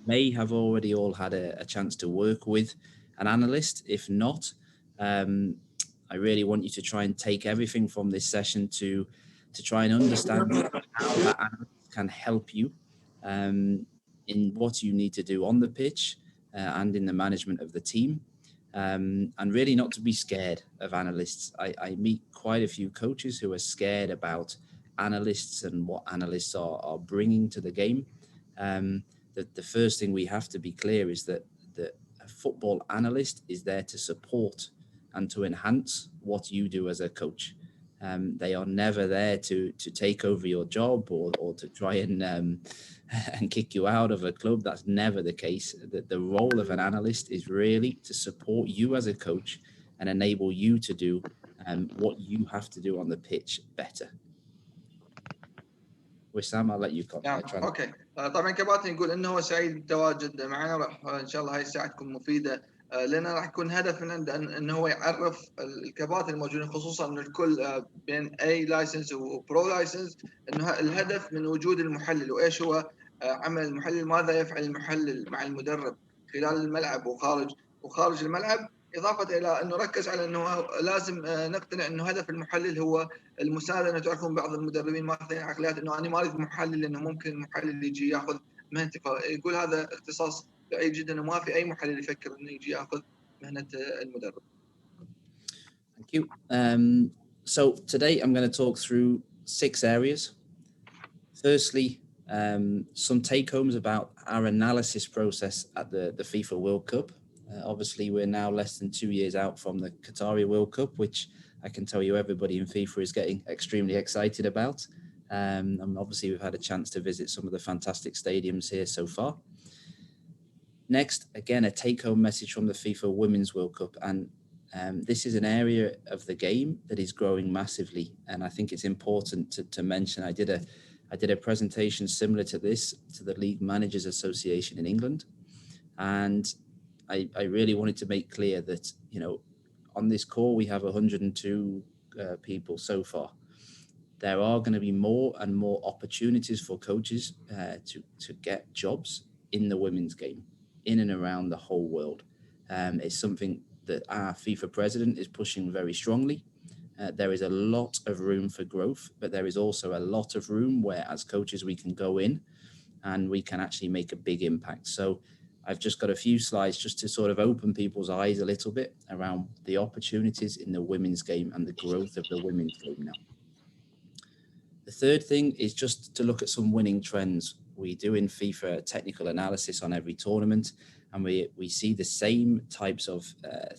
may have already all had a chance to work with an analyst. If not, I really want you to try and take everything from this session to try and understand how that analyst can help you in what you need to do on the pitch and in the management of the team. And really not to be scared of analysts. I meet quite a few coaches who are scared about analysts and what analysts are bringing to the game. The first thing we have to be clear is that a football analyst is there to support and to enhance what you do as a coach. They are never there to take over your job or to try and kick you out of a club. That's never the case. The role of an analyst is really to support you as a coach and enable you to do what you have to do on the pitch better. وسام, I'll let you اوكي. طبعا كباتن يقول انه هو سعيد بالتواجد معنا، راح ان شاء الله هاي الساعه تكون مفيده لنا. راح يكون هدف من عنده انه هو يعرف الكباتن الموجودين، خصوصا انه الكل بين اي لايسنس وبرو لايسنس، انه الهدف من وجود المحلل وايش هو عمل المحلل، ماذا يفعل المحلل مع المدرب خلال الملعب وخارج الملعب، إضافة إلى أنه ركز على أنه لازم نقتنع أنه هدف المحلل هو المساعدة. أنه تعرفون بعض المدربين ماخذين عقليات أنه أنا ما أريد محلل لأنه ممكن المحلل يجي يأخذ مهنتي، فيقول هذا اختصاص بعيد جدا وما في أي محلل يفكر أنه يجي يأخذ مهنة المدرب. Thank you. So today I'm going to talk through 6 areas. Firstly, some take-homes about our analysis process at the FIFA World Cup. Obviously, we're now less than 2 years out from the Qatari World Cup, which I can tell you everybody in FIFA is getting extremely excited about. And obviously, we've had a chance to visit some of the fantastic stadiums here so far. Next, again, a take-home message from the FIFA Women's World Cup. And this is an area of the game that is growing massively. And I think it's important to mention, I did a presentation similar to this to the League Managers Association in England. And I really wanted to make clear that, you know, on this call, we have 102 people so far. There are going to be more and more opportunities for coaches to get jobs in the women's game, in and around the whole world. It's something that our FIFA president is pushing very strongly. There is a lot of room for growth, but there is also a lot of room where as coaches we can go in and we can actually make a big impact. So I've just got a few slides just to sort of open people's eyes a little bit around the opportunities in the women's game and the growth of the women's game now. The third thing is just to look at some winning trends. We do in FIFA technical analysis on every tournament, and we see the same types of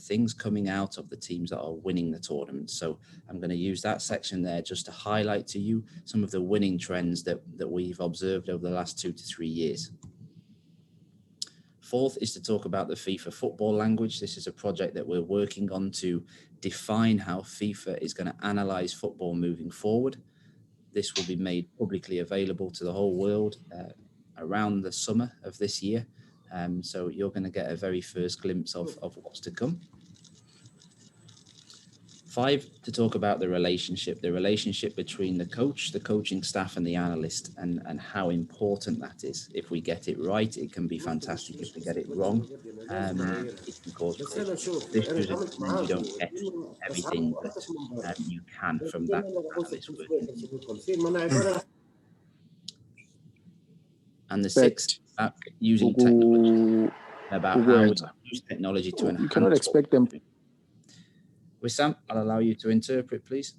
things coming out of the teams that are winning the tournament. So I'm going to use that section there just to highlight to you some of the winning trends that we've observed over the last 2 to 3 years. Fourth is to talk about the FIFA football language. This is a project that we're working on to define how FIFA is going to analyze football moving forward. This will be made publicly available to the whole world around the summer of this year. So you're going to get a very first glimpse of what's to come. 5, to talk about the relationship between the coach, the coaching staff and the analyst, and how important that is. If we get it right, it can be fantastic. If we get it wrong, it can cause issues and you don't get everything that you can from that analyst working. And the 6th, using technology, about how we use technology to enhance. You cannot expect them. Wissam, I'll allow you to interpret, please.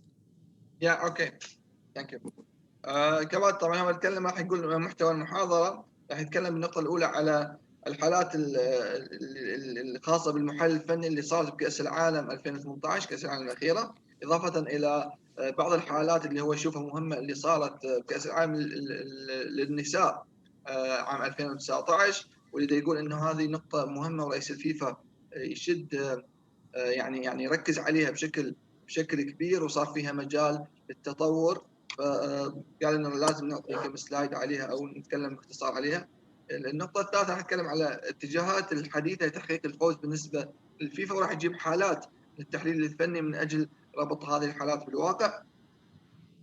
Yeah, okay. Thank you. كمان طبعا هو يتكلم، راح يقول محتوى المحاضرة راح يتكلم بالنقطة الأولى على الحالات الخاصة بالمحلل الفني اللي صارت بكأس العالم 2018، كأس العالم الأخيرة، إضافة إلى بعض الحالات اللي هو يشوفها مهمة اللي صارت بكأس العالم للنساء عام 2019، واللي يقول إنه هذه نقطة مهمة ورئيس الفيفا يشد يعني يركز عليها بشكل كبير، وصار فيها مجال للتطور. فقال إنه لازم نعطي كم سلايد عليها أو نتكلم باختصار عليها. النقطة الثالثة راح نتكلم على اتجاهات الحديثة لتحقيق الفوز بالنسبة للفيفا، وراح يجيب حالات للتحليل الفني من أجل ربط هذه الحالات بالواقع.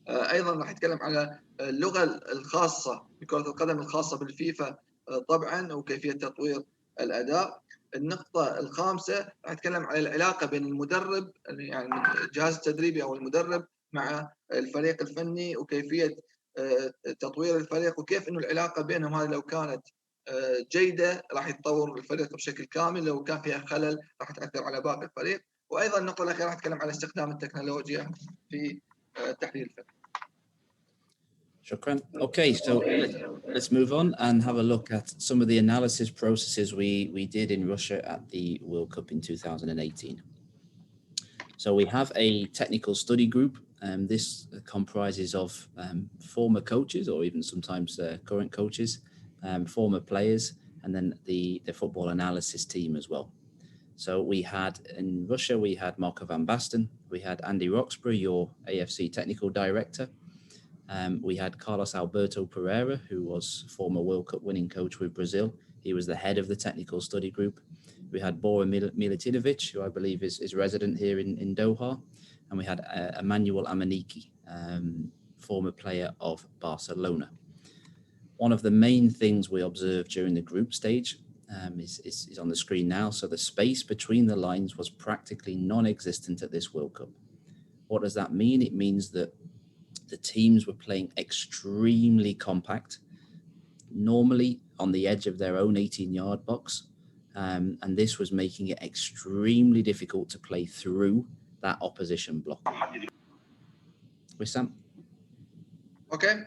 أيضا راح يتكلم على اللغة الخاصة بكرة القدم الخاصة بالفيفا طبعا وكيفيه تطوير الاداء. النقطه الخامسه راح اتكلم على العلاقه بين المدرب يعني الجهاز التدريبي او المدرب مع الفريق الفني وكيفيه تطوير الفريق وكيف انه العلاقه بينهم هذه لو كانت جيده راح يتطور الفريق بشكل كامل، لو كان فيها خلل راح تاثر على باقي الفريق. وايضا النقطه الاخيره راح اتكلم على استخدام التكنولوجيا في تحليل الفن. Shukran. Okay, so let's move on and have a look at some of the analysis processes we did in Russia at the World Cup in 2018. So we have a technical study group, and this comprises of former coaches or even sometimes current coaches, former players, and then the football analysis team as well. So we had in Russia, we had Marco van Basten, we had Andy Roxburgh, your AFC technical director. We had Carlos Alberto Pereira, who was former World Cup winning coach with Brazil. He was the head of the technical study group. We had Bora Milutinovic, who I believe is resident here in Doha. And we had Emmanuel Amaniki, former player of Barcelona. One of the main things we observed during the group stage is on the screen now. So the space between the lines was practically non-existent at this World Cup. What does that mean? It means that the teams were playing extremely compact, normally on the edge of their own 18-yard box. And this was making it extremely difficult to play through that opposition block. Wissam? اوكي.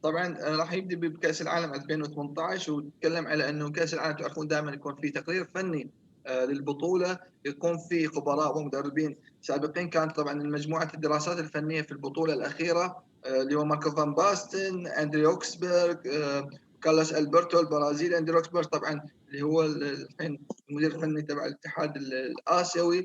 طبعا راح يبدي بكاس العالم 2018 ونتكلم على انه كاس العالم تعرفون دائما يكون في تقرير فني للبطوله، يكون في خبراء ومدربين سابقين. كانت طبعا مجموعه الدراسات الفنيه في البطوله الاخيره اللي هو ماركو فان باستن، اندري اوكسبرغ، كارلوس البرتو البرازيلي. اندري اوكسبرغ طبعا اللي هو الحين المدير الفني تبع الاتحاد الاسيوي،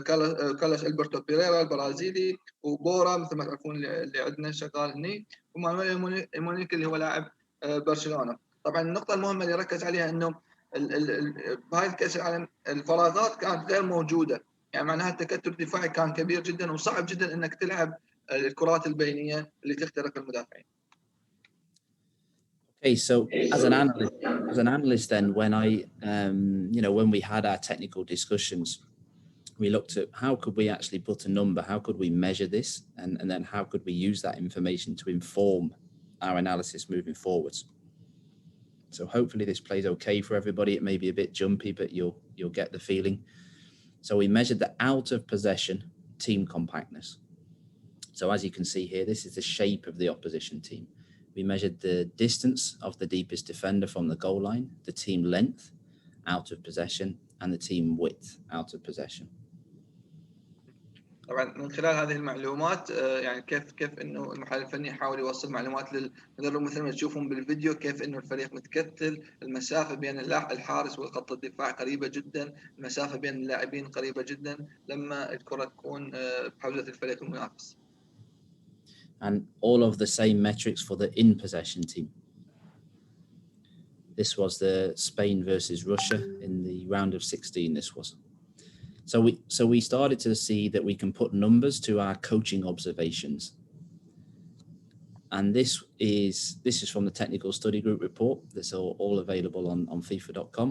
كارلوس البرتو بيريرا البرازيلي، وبورا مثل ما تعرفون اللي عندنا شغال هني، ومانويل مونيك اللي هو لاعب برشلونه. طبعا النقطه المهمه اللي ركز عليها انه بهاي كاس العالم الفراغات كانت غير موجوده، يعني معناها التكتل الدفاعي كان كبير جدا وصعب جدا انك تلعب الكرات البينيه اللي تخترق المدافعين. Okay, so as an analyst, then when when we had our technical discussions, we looked at how could we actually put a number, how could we measure this, and then how could we use that information to inform our analysis moving forwards. So hopefully this plays okay for everybody. It may be a bit jumpy, but you'll get the feeling. So we measured the out of possession team compactness. So as you can see here, this is the shape of the opposition team. We measured the distance of the deepest defender from the goal line, the team length out of possession, and the team width out of possession. طبعا من خلال هذه المعلومات يعني كيف انه المحلل الفني يحاول يوصل معلومات للمدرب مثل ما تشوفون بالفيديو، كيف انه الفريق متكتل، المسافه بين الحارس وخط الدفاع قريبه جدا، المسافه بين اللاعبين قريبه جدا لما الكره تكون بحوزه الفريق المنافس. And all of the same metrics for the in possession team. This was the Spain versus Russia in the round of 16. This was. So we started to see that we can put numbers to our coaching observations. And this is from the technical study group report. That's all available on FIFA.com.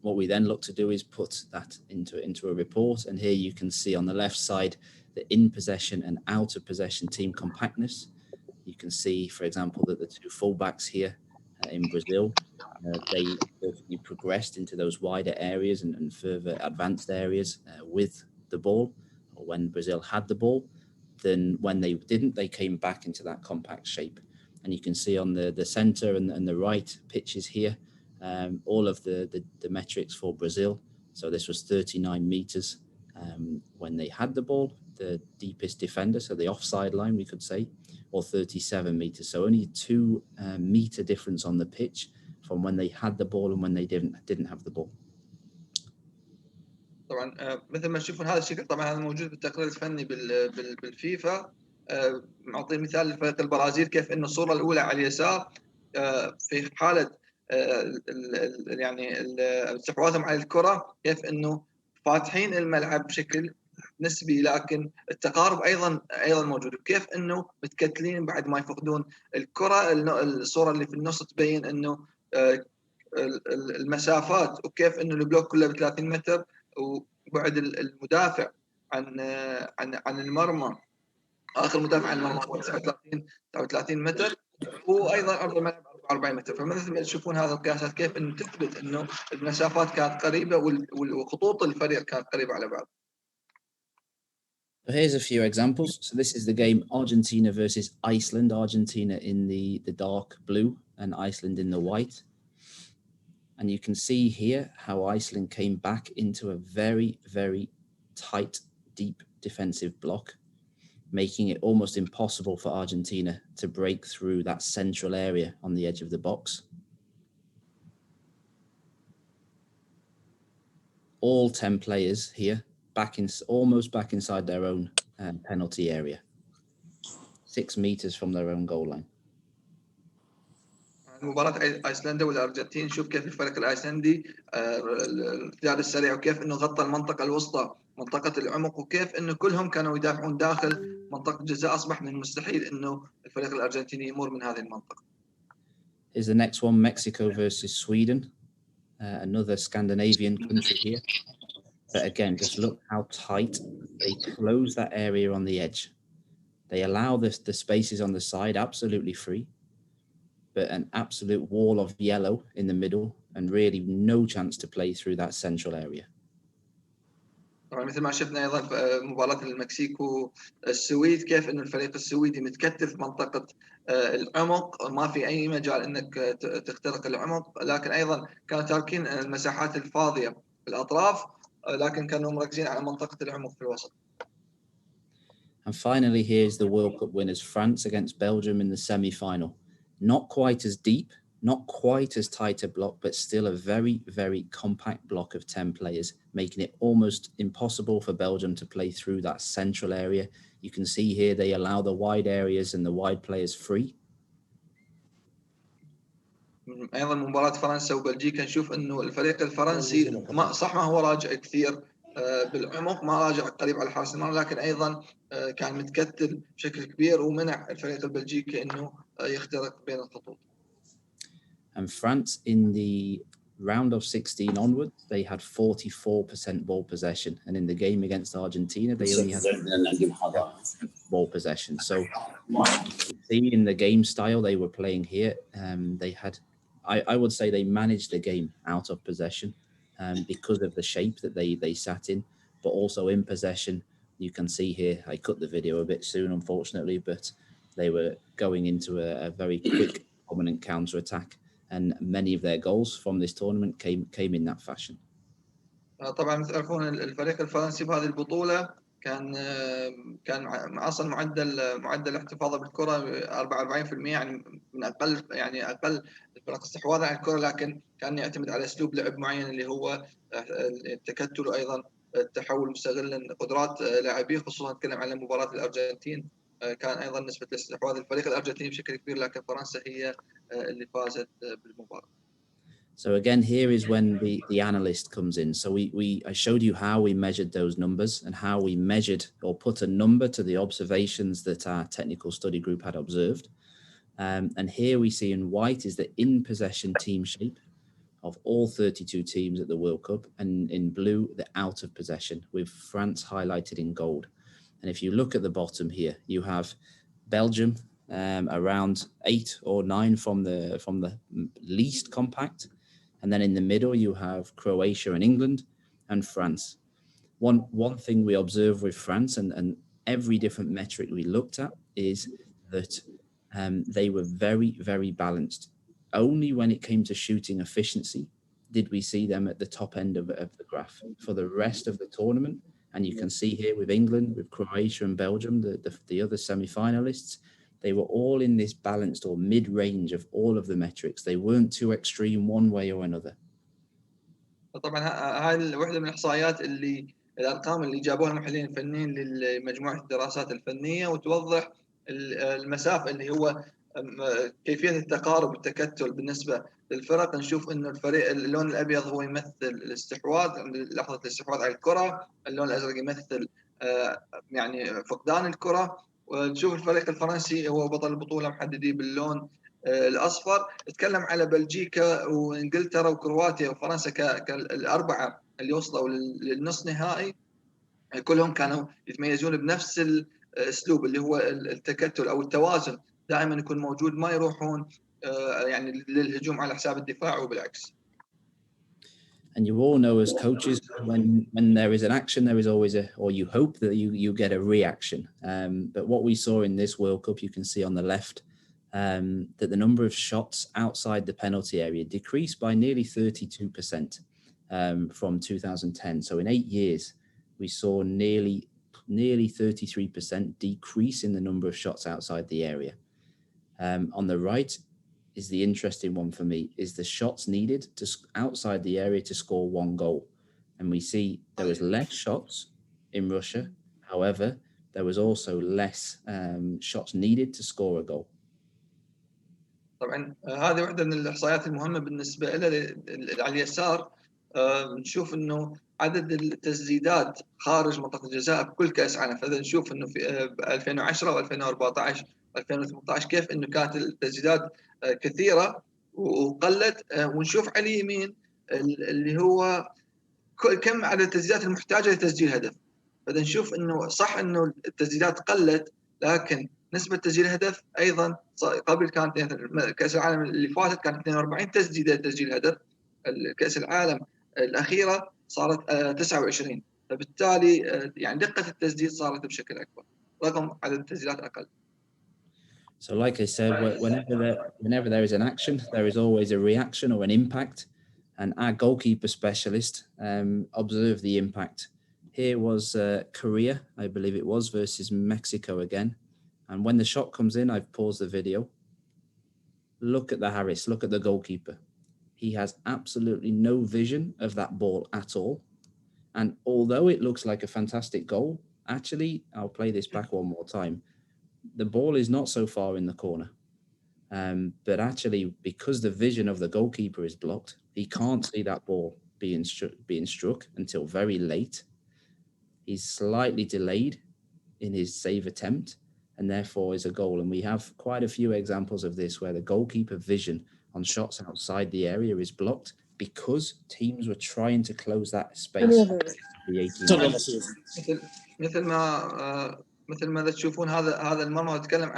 What we then look to do is put that into a report. And here you can see on the left side, the in possession and out of possession team compactness. You can see, for example, that the two fullbacks here in Brazil, they progressed into those wider areas and further advanced areas with the ball, or when Brazil had the ball. Then when they didn't, they came back into that compact shape. And you can see on the center and the right pitches here, all of the metrics for Brazil. So this was 39 meters when they had the ball, the deepest defender, so the offside line, we could say, or 37 meters. So only 2 meter difference on the pitch from when they had the ball and when they didn't have the ball. طبعا مثل ما تشوفون هذا الشكل طبعا هذا موجود بالتقرير الفني بالفيفا. معطي مثال لفريق البرازيل كيف انه الصوره الاولى على اليسار في حاله يعني استحواذهم على الكره، كيف انه فاتحين الملعب بشكل نسبي، لكن التقارب ايضا موجود. وكيف انه متكتلين بعد ما يفقدون الكره. الصوره اللي في النص تبين انه المسافات، وكيف انه البلوك كله ب 30 متر، وبعد المدافع عن المرمى، اخر مدافع عن المرمى هو 39 متر، وايضا ارض الملعب 44 متر. فمثل ما تشوفون هذه القياسات كيف انه تثبت انه المسافات كانت قريبه وخطوط الفريق كانت قريبه على بعض. So here's a few examples. So this is the game Argentina versus Iceland. Argentina in the dark blue and Iceland in the white. And you can see here how Iceland came back into a very, very tight, deep defensive block, making it almost impossible for Argentina to break through that central area on the edge of the box. All 10 players here almost back inside their own penalty area, 6 meters from their own goal line. مباراة ايسلندا والارجنتين، شوف كيف الفريق الايسلندي الارتداد السريع، وكيف انه غطى المنطقة الوسطى، منطقة العمق، وكيف انه كلهم كانوا يدافعون داخل منطقة الجزاء. اصبح من المستحيل انه الفريق الارجنتيني يمر من هذه المنطقة. Is the next one Mexico versus Sweden, another Scandinavian country here. But again, just look how tight they close that area on the edge. They allow the spaces on the side absolutely free, but an absolute wall of yellow in the middle and really no chance to play through that central area. طبعا مثل ما شفنا ايضا في مباراة المكسيك والسويد، كيف انه الفريق السويدي متكتل في منطقة العمق، ما في اي مجال انك تخترق العمق، لكن ايضا كانوا تاركين المساحات الفاضية في الاطراف، لكن كانوا مركزين على منطقة العمق في الوسط. And finally, here's the World Cup winners, France against Belgium in the semi-final. Not quite as deep, not quite as tight a block, but still a very, very compact block of 10 players, making it almost impossible for Belgium to play through that central area. You can see here they allow the wide areas and the wide players free. ايضا مباراة فرنسا وبلجيكا، نشوف انه الفريق الفرنسي ما هو راجع كثير بالعمق، ما راجع قريب على حارس المرمى، لكن ايضا كان متكتل بشكل كبير ومنع الفريق البلجيكي انه يخترق بين الخطوط. And France in the round of 16 onwards, they had 44% ball possession, and in the game against Argentina, they only had ball possession. So see in the game style they were playing here, they had, I would say they managed the game out of possession because of the shape that they sat in, but also in possession. You can see here, I cut the video a bit soon, unfortunately, but they were going into a very quick, dominant counter-attack, and many of their goals from this tournament came in that fashion. طبعا مثل تعرفون الفريق الفرنسي بهذه البطولة كان اصلا معدل احتفاظه بالكره 44%، يعني من اقل الفرق استحواذا على الكره، لكن كان يعتمد على اسلوب لعب معين اللي هو التكتل، وايضا التحول مستغلا قدرات لاعبيه. خصوصا نتكلم عن مباراه الارجنتين، كان ايضا نسبه الاستحواذ الفريق الارجنتيني بشكل كبير، لكن فرنسا هي اللي فازت بالمباراه. So again, here is when the analyst comes in. So I showed you how we measured those numbers and how we measured or put a number to the observations that our technical study group had observed. And here we see in white is the in-possession team shape of all 32 teams at the World Cup, and in blue, the out of possession, with France highlighted in gold. And if you look at the bottom here, you have Belgium around 8 or 9 from the least compact. And then in the middle, you have Croatia and England and France. One thing we observe with France, and every different metric we looked at, is that they were very, very balanced. Only when it came to shooting efficiency did we see them at the top end of the graph. For the rest of the tournament, and you can see here with England, with Croatia and Belgium, the other semi-finalists, they were all in this balanced or mid-range of all of the metrics. They weren't too extreme one way or another. طبعا هاي واحدة من الإحصائيات الأرقام اللي جابوها المحللين الفنيين لمجموعة الدراسات الفنية، وتوضح المسافة اللي هو كيفية التقارب والتكتل بالنسبة للفرق. نشوف إنه الفريق اللون الأبيض هو يمثل الاستحواذ عند لحظة الاستحواذ على الكرة، اللون الأزرق يمثل يعني فقدان الكرة، وتشوف الفريق الفرنسي هو بطل البطولة محدديه باللون الأصفر. تكلم على بلجيكا وإنجلترا وكرواتيا وفرنسا كالأربعة اللي وصلوا للنصف نهائي، كلهم كانوا يتميزون بنفس الأسلوب اللي هو التكتل أو التوازن، دائما يكون موجود، ما يروحون يعني للهجوم على حساب الدفاع وبالعكس. And you all know as coaches, when there is an action, there is always or you hope that you get a reaction. But what we saw in this World Cup, you can see on the left, that the number of shots outside the penalty area decreased by nearly 32% from 2010. So in 8 years, we saw nearly 33% decrease in the number of shots outside the area. On the right is the interesting one for me, is the shots needed to outside the area to score one goal. And we see there was less shots in Russia. However, there was also less shots needed to score a goal. طبعا هذه واحدة من الإحصائيات المهمة بالنسبة له. على اليسار نشوف إنه عدد التسديدات خارج منطقة الجزاء بكل كأس عالم. فإذا نشوف إنه في 2010 و2014 و2018 كيف إنه كانت التسديدات كثيرة وقلت. ونشوف على اليمين اللي هو كم عدد التسديدات المحتاجة لتسجيل هدف. فإذا نشوف إنه صح إنه التسديدات قلت، لكن نسبة تسجيل هدف أيضا قبل كانت كأس العالم اللي فاتت كانت 42 تسديدة تسجيل هدف، كأس العالم الأخيرة صارت 29. فبالتالي يعني دقة التسديد صارت بشكل أكبر رغم عدد التسديدات أقل. So like I said, whenever there is an action, there is always a reaction or an impact. And our goalkeeper specialist observed the impact. Here was Korea, I believe it was, versus Mexico again. And when the shot comes in, I've paused the video. Look at the Harris, look at the goalkeeper. He has absolutely no vision of that ball at all. And although it looks like a fantastic goal, actually, I'll play this back one more time. The ball is not so far in the corner. But actually, because the vision of the goalkeeper is blocked, he can't see that ball being struck until very late. He's slightly delayed in his save attempt, and therefore is a goal. And we have quite a few examples of this where the goalkeeper vision on shots outside the area is blocked because teams were trying to close that space. مثل ما تشوفون هذا المرمى يتكلم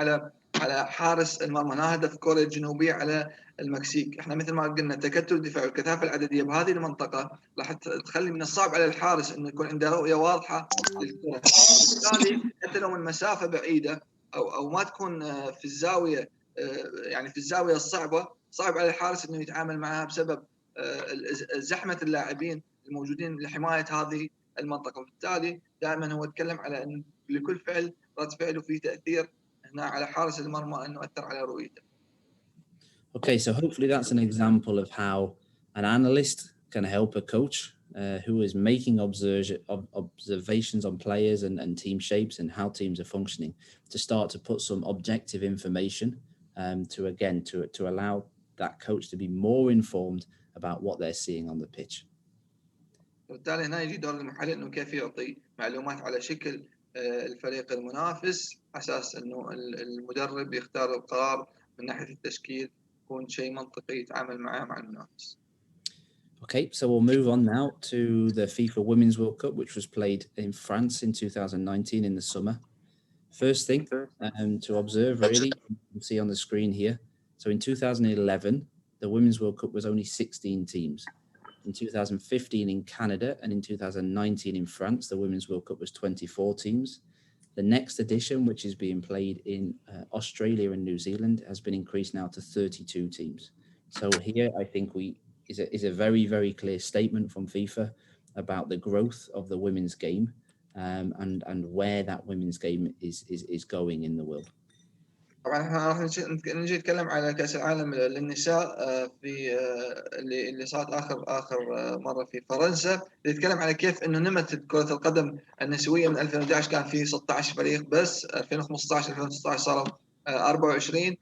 على حارس المرمى، هدف كوريا الجنوبية على المكسيك. احنا مثل ما قلنا تكتل الدفاع والكثافة العددية بهذه المنطقة راح تخلي من الصعب على الحارس انه يكون عنده رؤية واضحة للكرة. بالتالي حتى لو من مسافة بعيدة او ما تكون في الزاوية، يعني في الزاوية الصعبة، صعب على الحارس انه يتعامل معها بسبب زحمة اللاعبين الموجودين لحماية هذه المنطقة. وبالتالي دائما هو يتكلم على ان لكل فعل رد فعله فيه تأثير هنا على حارس المرمى انه أثر على رؤيته. Okay, so hopefully that's an example of how an analyst can help a coach who is making observations on players and team shapes and how teams are functioning to start to put some objective information to allow that coach to be more informed about what they're seeing on the pitch. وبالتالي هنا يجي دور المحلل انه كيف يعطي معلومات على شكل الفريق المنافس، اساس انه المدرب يختار القرار من ناحيه التشكيل يكون شيء منطقي يتعامل معه مع المنافس. Okay, so we'll move on now to the FIFA Women's World Cup, which was played in France in 2019 in the summer. First thing to observe, really, you can see on the screen here. So in 2011, the Women's World Cup was only 16 teams. In 2015 in Canada and in 2019 in France, the Women's World Cup was 24 teams. The next edition, which is being played in Australia and New Zealand, has been increased now to 32 teams. So here, I think is a very, very clear statement from FIFA about the growth of the women's game and where that women's game is going in the world. طبعا احنا راح نجي نتكلم على كأس العالم للنساء في اللي صارت اخر مره في فرنسا. نتكلم على كيف انه نمت كرة القدم النسوية من 2011 كان في 16 فريق بس، 2015 2016 صاروا 24.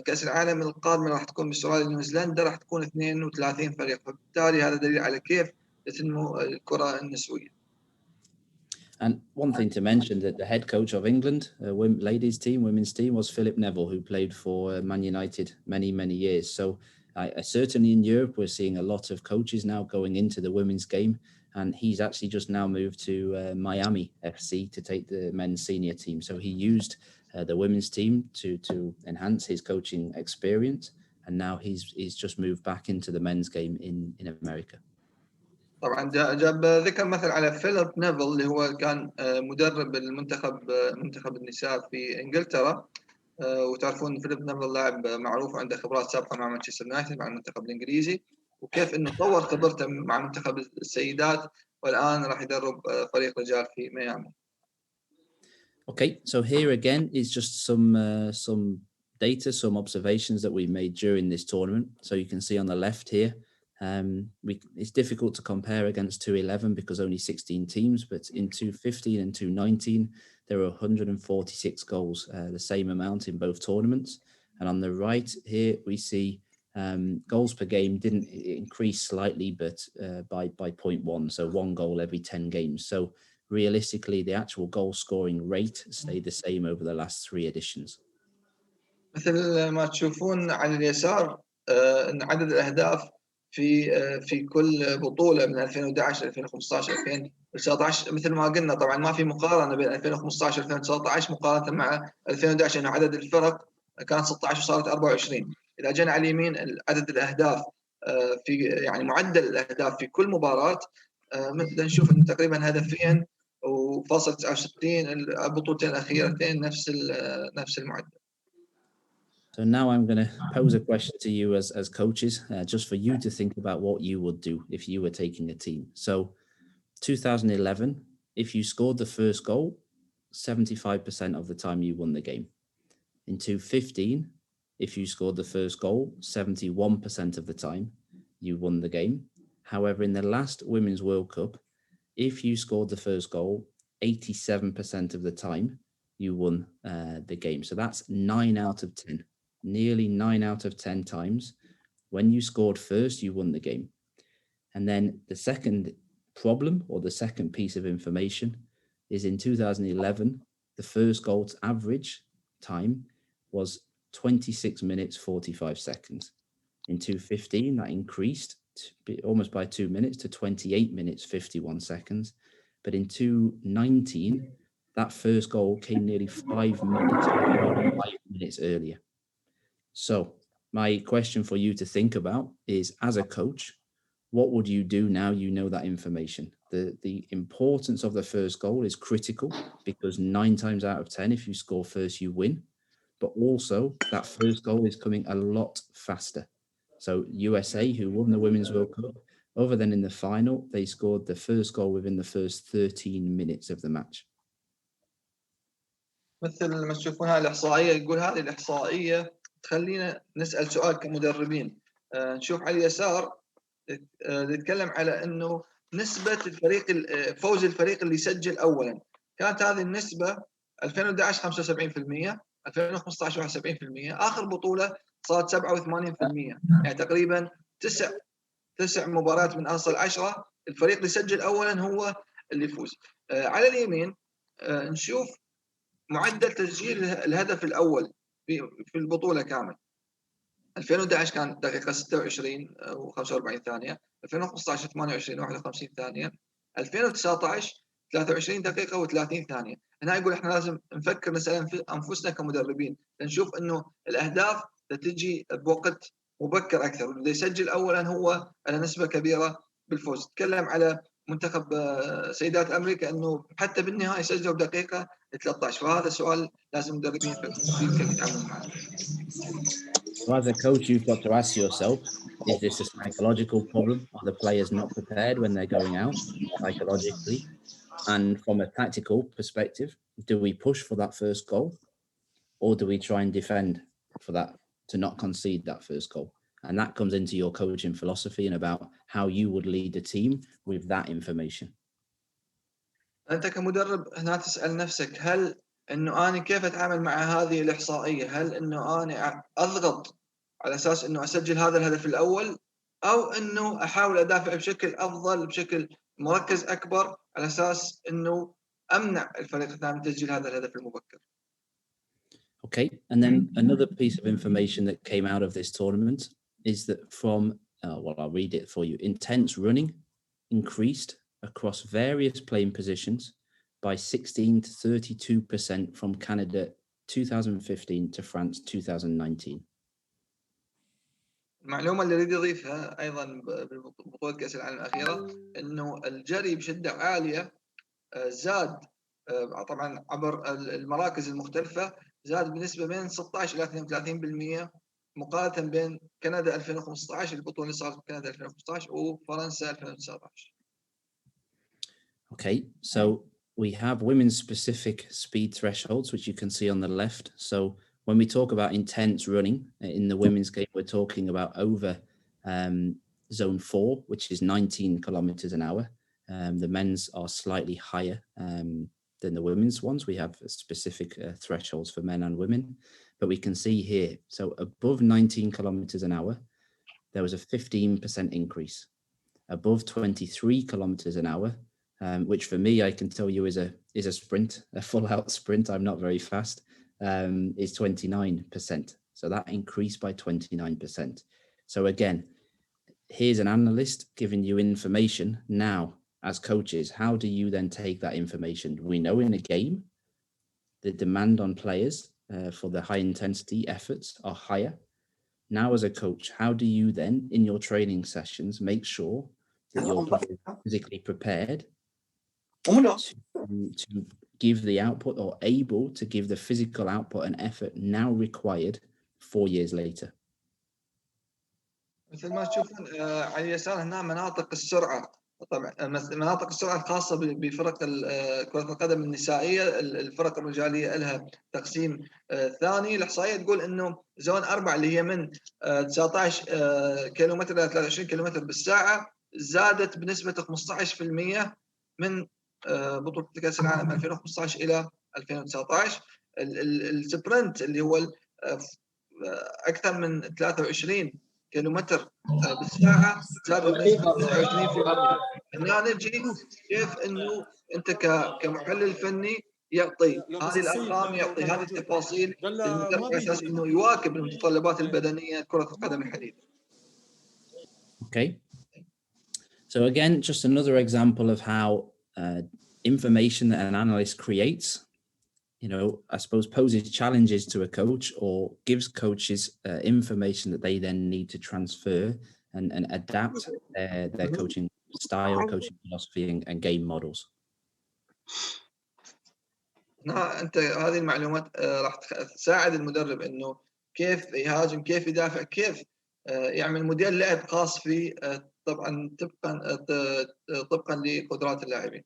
كأس العالم القادمة راح تكون باستراليا ونيوزيلندا راح تكون 32 فريق. فبالتالي هذا دليل على كيف تنمو الكرة النسوية. And one thing to mention, that the head coach of England, women's team, was Philip Neville, who played for Man United many years. So certainly in Europe, we're seeing a lot of coaches now going into the women's game. And he's actually just now moved to Miami FC to take the men's senior team. So he used the women's team to enhance his coaching experience. And now he's just moved back into the men's game in America. طبعا جاب ذكر مثل على فيليب نيفل اللي هو كان مدرب منتخب النساء في انجلترا، وتعرفون فيليب نيفل لاعب معروف وعنده خبرات سابقه مع مانشستر يونايتد مع المنتخب الانجليزي، وكيف انه طور خبرته مع منتخب السيدات والان راح يدرب فريق رجال في ميامي. Okay, so here again is just some data, some observations that we made during this tournament. So you can see on the left here, it's difficult to compare against 211 because only 16 teams, but in 215 and 219, there were 146 goals, the same amount in both tournaments. And on the right here, we see goals per game didn't increase slightly, but by 0.1, so 1 goal every 10 games. So realistically, the actual goal scoring rate stayed the same over the last 3 editions. مثل ما تشوفون على اليسار ان عدد الاهداف في كل بطوله من 2011 2015 2019 مثل ما قلنا، طبعا ما في مقارنه بين 2015 2019 مقارنه مع 2011 انه عدد الفرق كان 16 وصارت 24. اذا جينا على اليمين عدد الاهداف في يعني معدل الاهداف في كل مباراه مثل نشوف انه تقريبا هدفين وفاصل 69 البطولتين الاخيرتين نفس المعدل. So now I'm going to pose a question to you as coaches, just for you to think about what you would do if you were taking a team. So 2011, if you scored the first goal, 75% of the time you won the game. In 2015, if you scored the first goal, 71% of the time you won the game. However, in the last Women's World Cup, if you scored the first goal, 87% of the time you won the game. So that's 9 out of 10. Nearly 9 out of 10 times when you scored first, you won the game. And then the second problem, or the second piece of information, is in 2011, the first goal's average time was 26 minutes 45 seconds. In 2015, that increased almost by 2 minutes to 28 minutes 51 seconds. But in 2019, that first goal came nearly 5 minutes earlier. So my question for you to think about is, as a coach, what would you do now you know that information? The importance of the first goal is critical because 9 times out of 10, if you score first, you win. But also that first goal is coming a lot faster. So USA, who won the Women's World Cup, other than in the final, they scored the first goal within the first 13 minutes of the match. مثل ما تشوفون هاي الإحصائية، يقول هذه الإحصائية تخلينا نسأل سؤال كمدربين. نشوف على اليسار نتكلم على إنه نسبة فوز الفريق اللي يسجل أولاً، كانت هذه النسبة 2011 75%، 2015 71%، آخر بطولة صارت 87%، يعني تقريباً 9 مباريات من أصل 10 الفريق اللي يسجل أولاً هو اللي يفوز. على اليمين نشوف معدل تسجيل الهدف الأول في البطولة كامل. 2011 كان دقيقة 26 و45 ثانية، 2015 28 و51 ثانية، 2019 23 دقيقة و30 ثانية. هنا يقول احنا لازم نفكر نسأل أنفسنا كمدربين، نشوف إنه الأهداف تجي بوقت مبكر أكثر، واللي يسجل أولا هو على نسبة كبيرة بالفوز. تكلم على منتخب سيدات أمريكا إنه حتى بالنهاية سجلوا بدقيقة 13، فهذا سؤال لازم المدربين يفكروا فيه كيف يتعاملون معه. So as a coach, you've got to ask yourself, is this a psychological problem? Are the players not prepared when they're going out psychologically? And from a tactical perspective, do we push for that first goal, or do we try and defend for that, to not concede that first goal? And that comes into your coaching philosophy and about how you would lead a team with that information. أنت كمدرب هنا تسأل نفسك، هل إنه أنا كيف أتعامل مع هذه الإحصائية؟ هل إنه أنا أضغط على أساس إنه أسجل هذا الهدف الأول، أو إنه أحاول أدافع بشكل أفضل بشكل مركز أكبر على أساس إنه امنع الفريق الثاني من تسجيل هذا الهدف المبكر. Okay, and then another piece of information that came out of this tournament is that from, well, I'll read it for you. Intense running increased across various playing positions by 16 to 32% from Canada 2015 to France 2019. المعلومة اللي أريد أضيفها أيضا ببطولة كأس العالم الأخيرة إنه الجري بشدة عالية زاد طبعا عبر المراكز المختلفة، زاد بنسبة بين 16 إلى 32% مقارنة بين كندا 2015 البطولة اللي صارت بكندا 2015 وفرنسا 2019. Okay, so we have women's specific speed thresholds, which you can see on the left. So when we talk about intense running in the women's game, we're talking about over zone 4, which is 19 kilometers an hour. The men's are slightly higher than the women's ones. We have specific thresholds for men and women, but we can see here, so above 19 kilometers an hour, there was a 15% increase. Above 23 kilometers an hour, which for me, I can tell you is a sprint, a full out sprint. I'm not very fast, is 29%. So that increased by 29%. So again, here's an analyst giving you information. Now, as coaches, how do you then take that information? We know in a game, the demand on players for the high intensity efforts are higher. Now, as a coach, how do you then, in your training sessions, make sure that you're physically prepared to give the output or able to give the physical output and effort now required 4 years later? مثل ما تشوفون على اليسار هنا مناطق السرعة، طبعا مناطق السرعة الخاصة بفرق كرة القدم النسائية. الفرق الرجالية لها تقسيم ثاني. الإحصائية تقول إنه زون 4 اللي هي من 19 كيلومتر إلى 23 كيلومتر بالساعة زادت بنسبة 15% من بطولة كأس العالم 2015 إلى 2019. السبرنت اللي هو أكثر من 23 كيلومتر بالساعة زاد بنسبة 29%. هنا نجي كيف إنه أنت كمحلل فني يعطي هذه الأرقام، يعطي هذه التفاصيل للمدرب على أساس إنه يواكب المتطلبات البدنية كرة القدم الحديثة. Okay. So again, just another example of how information that an analyst creates, I suppose poses challenges to a coach or gives coaches information that they then need to transfer and adapt their coaching style, coaching philosophy and game models. أنت هذه المعلومات راح تساعد المدرب إنه كيف يهاجم، كيف يدافع، كيف يعمل موديل لعب خاص فيه طبعا طبقا لقدرات اللاعبين.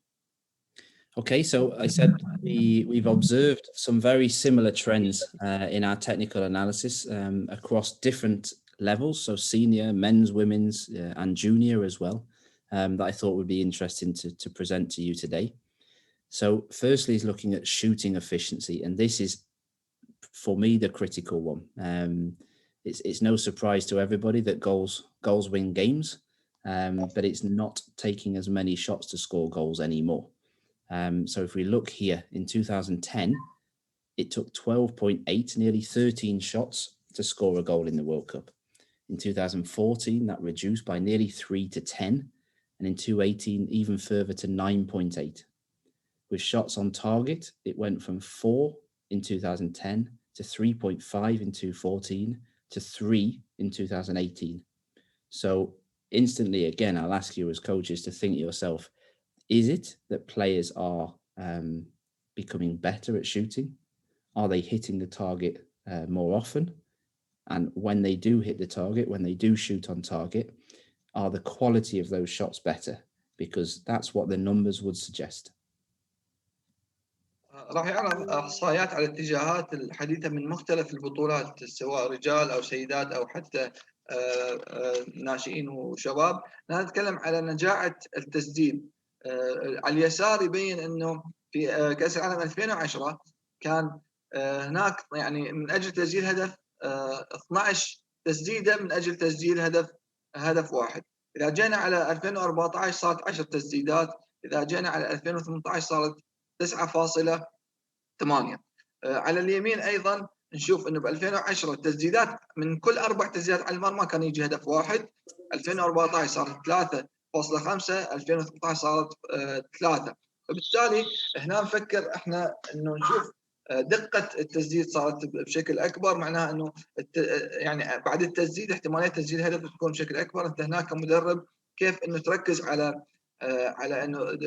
Okay, so I said we've observed some very similar trends in our technical analysis across different levels, so senior, men's, women's, and junior as well, that I thought would be interesting to present to you today. So firstly is looking at shooting efficiency, and this is, for me, the critical one. It's no surprise to everybody that goals win games, but it's not taking as many shots to score goals anymore. So if we look here in 2010, it took 12.8, nearly 13 shots to score a goal in the World Cup. In 2014, that reduced by nearly 3 to 10. And in 2018, even further to 9.8. With shots on target, it went from 4 in 2010 to 3.5 in 2014 to 3 in 2018. So instantly, again, I'll ask you as coaches to think to yourself, is it that players are becoming better at shooting? Are they hitting the target more often? And when they do hit the target, when they do shoot on target, are the quality of those shots better? Because that's what the numbers would suggest. راح يعرض احصائيات على الاتجاهات الحديثه من مختلف البطولات سواء رجال او سيدات او حتى ناشئين وشباب. نتكلم على نجاعه التسديد. على اليسار يبين انه في كاس العالم 2010 كان هناك يعني من اجل تسجيل هدف 12 تسديده من اجل تسجيل هدف واحد. اذا جينا على 2014 صارت 10 تسديدات، اذا جينا على 2018 صارت 9.8. على اليمين ايضا نشوف انه ب 2010 التسديدات من كل 4 تسديدات على المرمى كان يجي هدف واحد، 2014 صارت 3.5، 2018 صارت 3. فبالتالي هنا نفكر احنا انه نشوف دقة التسديد صارت بشكل اكبر، معناها انه يعني بعد التسديد احتمالية تسجيل هدف تكون بشكل اكبر. انت هناك كمدرب كيف انه تركز على انه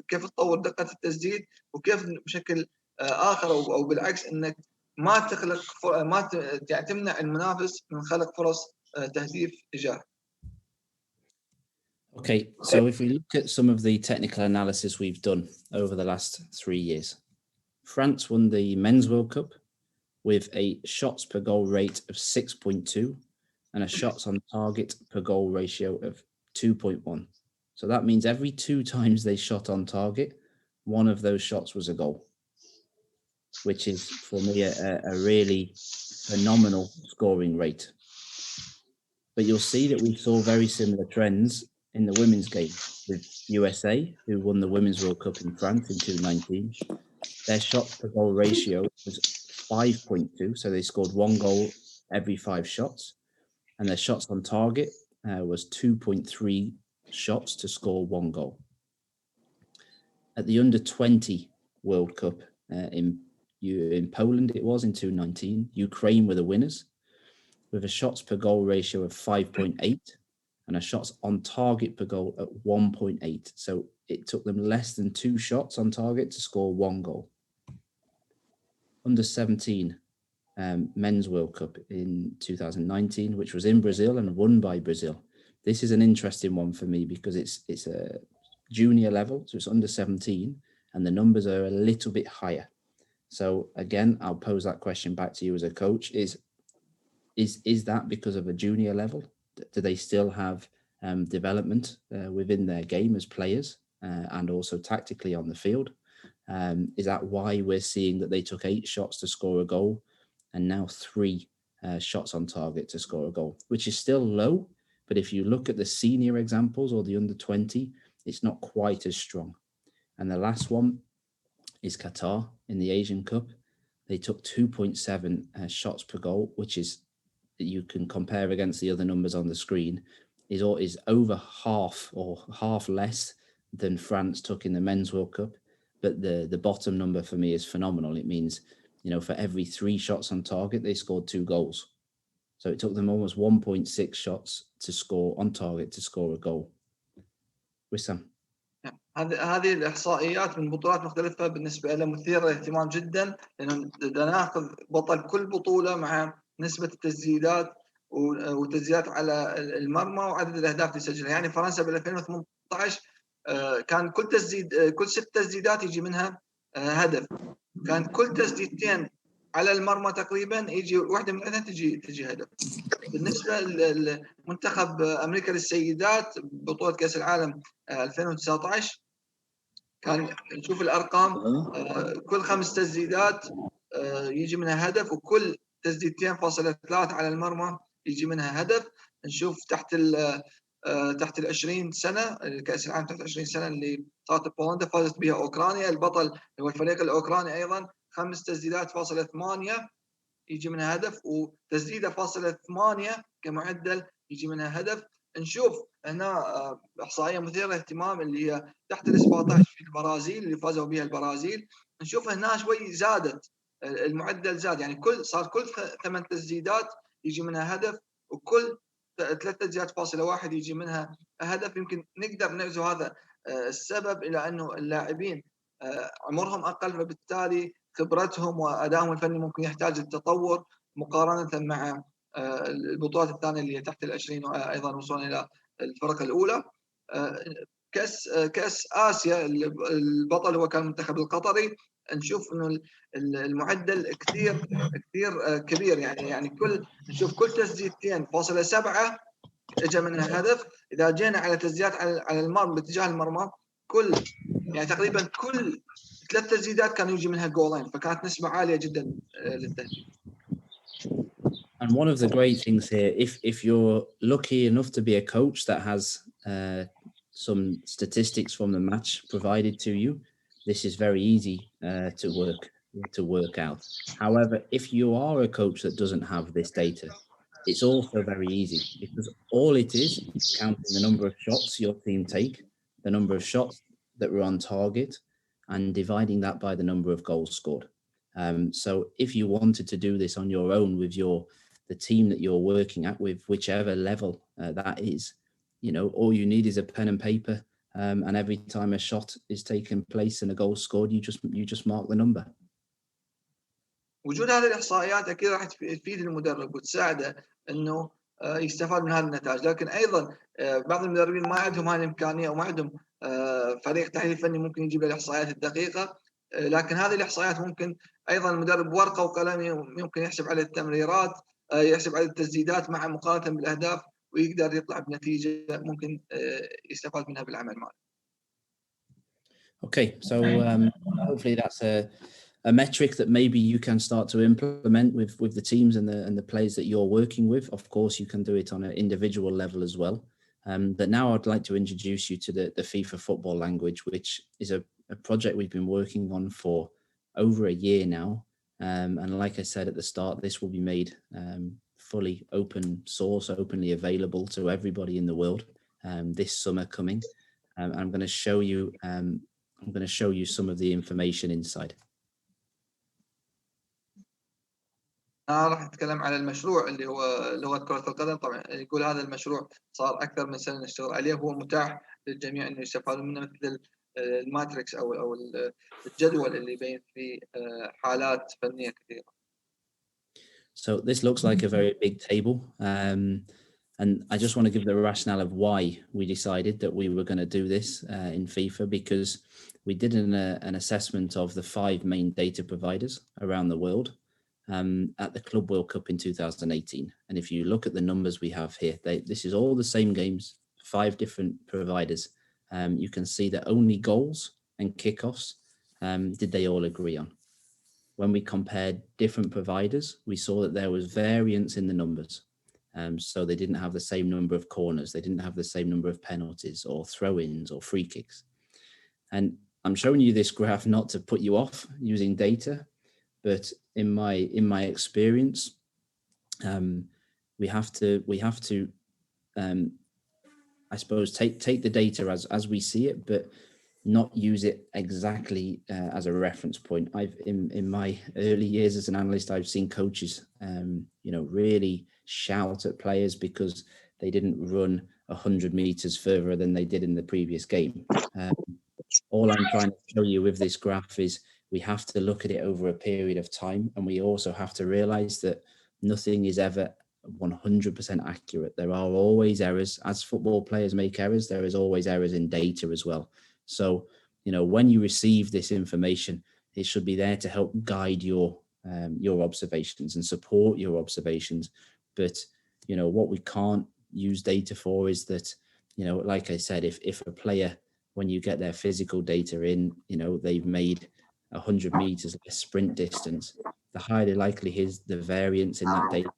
كيف تطور دقة التسديد، وكيف بشكل اخر او بالعكس انك ما تخلق يعني تمنع المنافس من خلق فرص تهديف تجاه. Okay, so if we look at some of the technical analysis we've done over the last 3 years, France won the Men's World Cup with a shots per goal rate of 6.2 and a shots on target per goal ratio of 2.1. So that means every 2 times they shot on target, one of those shots was a goal, which is for me a really phenomenal scoring rate. But you'll see that we saw very similar trends in the women's game with USA, who won the Women's World Cup in France in 2019. Their shots per goal ratio was 5.2, so they scored 1 goal every 5 shots, and their shots on target was 2.3 shots to score 1 goal. At the under-20 World Cup in Poland, it was in 2019, Ukraine were the winners, with a shots per goal ratio of 5.8 and a shots on target per goal at 1.8. So it took them less than 2 shots on target to score 1 goal. Under 17 Men's World Cup in 2019, which was in Brazil and won by Brazil. This is an interesting one for me because it's a junior level, so it's under 17, and the numbers are a little bit higher. So again, I'll pose that question back to you as a coach: is that because of a junior level? Do they still have development within their game as players and also tactically on the field? Is that why we're seeing that they took 8 shots to score a goal and now 3 shots on target to score a goal, which is still low? But if you look at the senior examples or the under 20, it's not quite as strong. And the last one is Qatar in the Asian Cup. They took 2.7 shots per goal, which is, you can compare against the other numbers on the screen, is over half or half less than France took in the Men's World Cup. But the bottom number for me is phenomenal. It means, for every 3 shots on target, they scored 2 goals. So it took them almost 1.6 shots to score on target to score a goal. Wissam. هذه الإحصائيات من بطولات مختلفة بالنسبة لنا مثيرة للاهتمام جدا، لأنه ناخذ بطل كل بطولة مع نسبة التسديدات وتسديدات على المرمى وعدد الأهداف اللي سجلها. يعني فرنسا بال 2018 كان كل 6 تسديدات يجي منها هدف، كان كل تسديدتين على المرمى تقريبا يجي واحدة منها تجي هدف. بالنسبة لمنتخب أمريكا للسيدات بطولة كأس العالم 2019 كان نشوف الأرقام، كل 5 تسديدات يجي منها هدف، وكل تسديدتين فاصلة 3 على المرمى يجي منها هدف. نشوف تحت 20 سنة كأس العالم تحت 20 سنة اللي صارت بولندا فازت بها أوكرانيا، البطل هو الفريق الأوكراني أيضا 5 تسديدات فاصلة 8 يجي منها هدف، وتسديدة فاصلة 8 كمعدل يجي منها هدف. نشوف هنا إحصائية مثيرة للاهتمام اللي هي تحت 17 في البرازيل اللي فازوا بها البرازيل. نشوف هنا شوي زادت المعدل، زاد، يعني كل 8 تسديدات يجي منها هدف، وكل 3 تسديدات فاصلة 1 يجي منها هدف. يمكن نقدر نعزو هذا السبب إلى أنه اللاعبين عمرهم أقل، فبالتالي خبرتهم وأدائهم الفني ممكن يحتاج للتطور مقارنة مع البطولات الثانية اللي تحت 20 وأيضا وصولا إلى الفرق الأولى. كأس آسيا البطل هو كان المنتخب القطري. نشوف إنه المعدل كثير كبير، يعني نشوف كل تسديدتين فاصلة 7 اجى منها هدف. إذا جينا على تسديدات على المرمى باتجاه المرمى، يعني تقريبا كل 3 تسديدات كانوا يجي منها جولين، فكانت نسبة عالية جدا للتهديد. And one of the great things here, if you're lucky enough to be a coach that has some statistics from the match provided to you, this is very easy to work out. However, if you are a coach that doesn't have this data, it's also very easy, because all it is counting the number of shots your team take, the number of shots that were on target, and dividing that by the number of goals scored. So if you wanted to do this on your own with the team that you're working at, with whichever level that is, all you need is a pen and paper, and every time a shot is taken place and a goal scored, you just mark the number. وجود هذه الاحصائيات اكيد راح تفيد المدرب وتساعده انه يستفاد من هذه النتائج، لكن ايضا بعض المدربين ما عندهم هذه الامكانيه او ما عندهم فريق تحليل فني ممكن يجيب له الاحصائيات الدقيقه، لكن هذه الاحصائيات ممكن ايضا المدرب ورقه وقلم يمكن يحسب على التمريرات، يحسب على التسديدات مع مقارنه بالاهداف، ويقدر يطلع بنتيجه ممكن يستفاد منها بالعمل ماله. Okay, so hopefully that's a metric that maybe you can start to implement with the teams and the players that you're working with. Of course, you can do it on an individual level as well. But now I'd like to introduce you to the FIFA football language, which is a project we've been working on for over a year now. And like I said at the start, this will be made fully open source, openly available to everybody in the world this summer coming. I'm going to show you some of the information inside. راح نتكلم على المشروع اللي هو لغة كرة القدم. طبعا يقول هذا المشروع صار أكثر من سنة نشتغل عليه، هو متاح للجميع إنه يستفادوا منه، مثل الماتريكس أو الجدول اللي يبين فيه حالات فنية كثيرة. So this looks like a very big table, and I just want to give the rationale of why we decided that we were going to do this in FIFA, because we did an assessment of the 5 main data providers around the world at the Club World Cup in 2018. And if you look at the numbers we have here, this is all the same games, 5 different providers. You can see that only goals and kickoffs did they all agree on. When we compared different providers, we saw that there was variance in the numbers. So they didn't have the same number of corners, they didn't have the same number of penalties or throw-ins or free kicks. And I'm showing you this graph not to put you off using data, but in my experience, we have to I suppose take the data as we see it, but not use it exactly as a reference point. In my early years as an analyst, I've seen coaches really shout at players because they didn't run 100 meters further than they did in the previous game. All I'm trying to show you with this graph is we have to look at it over a period of time, and we also have to realize that nothing is ever 100% accurate. There are always errors. As football players make errors, there is always errors in data as well. So, when you receive this information, it should be there to help guide your observations and support your observations. But, what we can't use data for is that, like I said, if a player, when you get their physical data in, they've made 100 meters less sprint distance, the highly likely is the variance in that data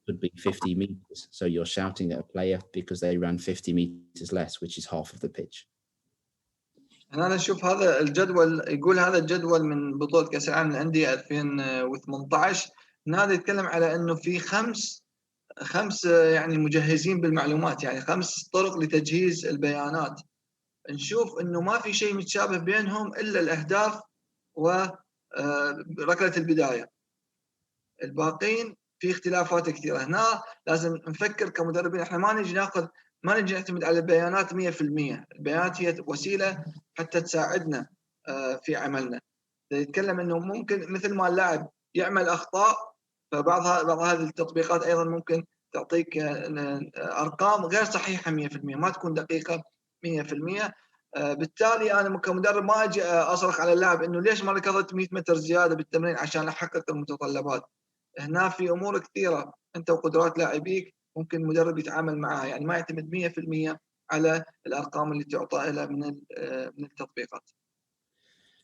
could be 50 meters. So you're shouting at a player because they ran 50 meters less, which is half of the pitch. أنا أشوف هذا الجدول، يقول هذا الجدول من بطولة كأس العالم للأندية 2018. هذا يتكلم على إنه في خمس يعني مجهزين بالمعلومات، يعني 5 طرق لتجهيز البيانات. نشوف إنه ما في شيء متشابه بينهم إلا الأهداف وركلة البداية. الباقين في اختلافات كثيرة. هنا لازم نفكر كمدربين، احنا ما نجي نعتمد على البيانات 100%. البيانات هي وسيلة حتى تساعدنا في عملنا. يتكلم انه ممكن مثل ما اللاعب يعمل اخطاء، فبعض هذه التطبيقات ايضا ممكن تعطيك ارقام غير صحيحة 100%، ما تكون دقيقة 100%. بالتالي انا كمدرب ما اجي اصرخ على اللاعب انه ليش ما ركضت 100 متر زيادة بالتمرين عشان احقق المتطلبات. هنا في امور كثيرة انت وقدرات لاعبيك ممكن المدرب يتعامل معها، يعني ما يعتمد 100% على الارقام اللي تعطى له من التطبيقات.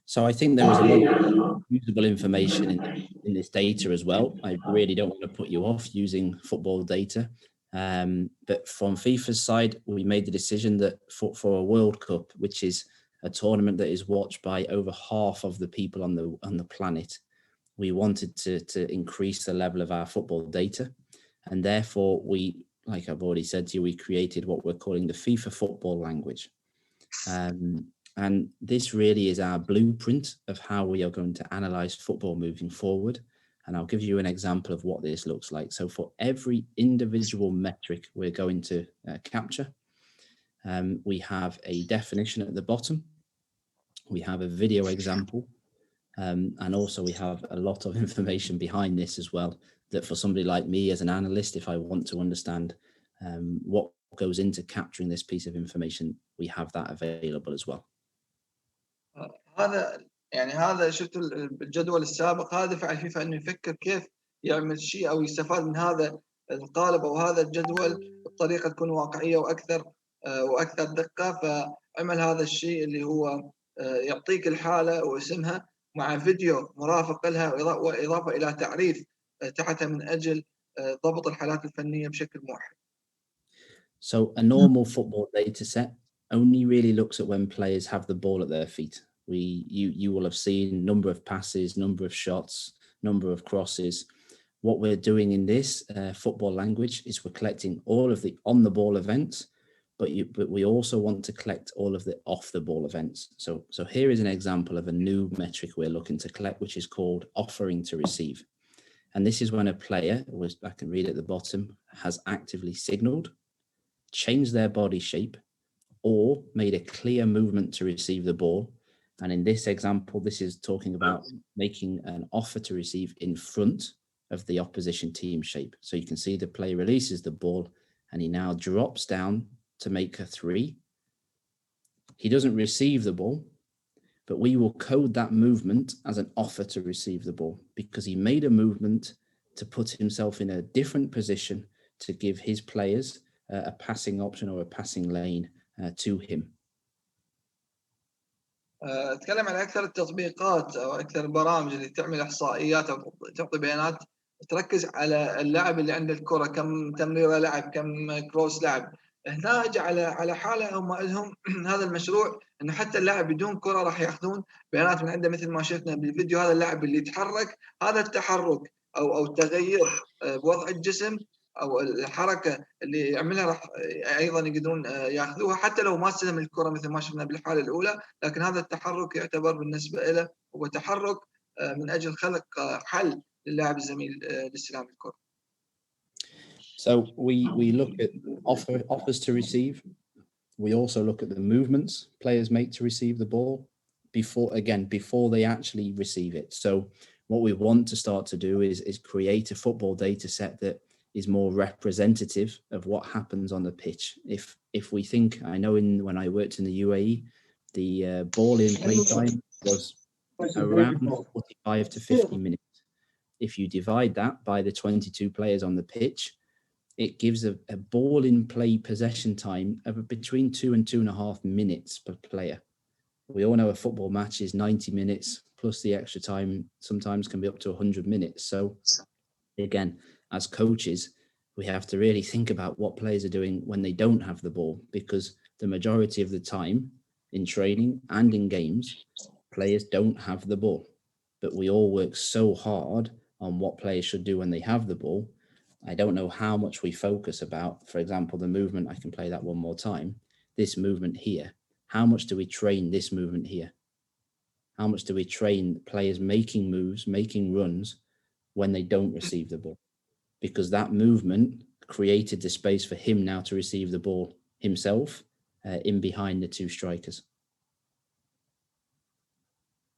So I think there is a lot of usable information in this data as well. I really don't want to put you off using football data. But from FIFA's side, we made the decision that for a World Cup, which is a tournament that is watched by over half of the people on the planet, we wanted to increase the level of our football data. And therefore, we, like I've already said to you, we created what we're calling the FIFA football language. And this really is our blueprint of how we are going to analyze football moving forward. And I'll give you an example of what this looks like. So for every individual metric we're going to capture, we have a definition at the bottom. We have a video example. And also we have a lot of information behind this as well, that for somebody like me as an analyst, if I want to understand what goes into capturing this piece of information, we have that available as well. هذا شفت الجدول السابق، هذا دفع الفيفا انه يفكر كيف يعمل شيء او يستفاد من هذا القالب او هذا الجدول بطريقه تكون واقعيه واكثر دقه، فعمل هذا الشيء اللي هو يعطيك الحاله واسمها مع فيديو مرافق لها واضافه الى تعريف تحتها من اجل ضبط الحالات الفنيه بشكل موحد. So a normal football data set only really looks at when players have the ball at their feet. You will have seen number of passes, number of shots, number of crosses. What we're doing in this football language is we're collecting all of the on the ball events, but we also want to collect all of the off the ball events. So here is an example of a new metric we're looking to collect, which is called offering to receive. And this is when a player, I can read at the bottom, has actively signaled, changed their body shape, or made a clear movement to receive the ball. And in this example, this is talking about making an offer to receive in front of the opposition team shape. So you can see the player releases the ball and he now drops down to make a 3. He doesn't receive the ball, but we will code that movement as an offer to receive the ball because he made a movement to put himself in a different position to give his players a passing option or a passing lane to him. اتكلم عن اكثر التطبيقات او اكثر البرامج اللي تعمل احصائيات او تعطي بيانات تركز على اللاعب اللي عنده الكره، كم تمريره لعب، كم كروس لعب. هنا اجى على حاله هم لهم هذا المشروع انه حتى اللاعب بدون كره راح ياخذون بيانات من عنده، مثل ما شفنا بالفيديو هذا اللاعب اللي يتحرك، هذا التحرك او التغيير بوضع الجسم او الحركه اللي يعملها راح ايضا يقدرون ياخذوها حتى لو ما استلم الكره مثل ما شفنا بالحاله الاولى، لكن هذا التحرك يعتبر بالنسبه له هو تحرك من اجل خلق حل للاعب الزميل لاستلام الكره. So we look at offers to receive. We also look at the movements players make to receive the ball before they actually receive it. So what we want to start to do is create a football data set that is more representative of what happens on the pitch. If we think, I know when I worked in the UAE, the ball in play time was around 45 to 50 minutes. If you divide that by the 22 players on the pitch, it gives a ball in play possession time of between 2 and 2.5 minutes per player. We all know a football match is 90 minutes plus the extra time sometimes can be up to 100 minutes. So again, as coaches, we have to really think about what players are doing when they don't have the ball, because the majority of the time in training and in games, players don't have the ball. But we all work so hard on what players should do when they have the ball. I don't know how much we focus about, for example, the movement. I can play that one more time. This movement here. How much do we train this movement here? How much do we train players making moves, making runs when they don't receive the ball? Because that movement created the space for him now to receive the ball himself in behind the two strikers.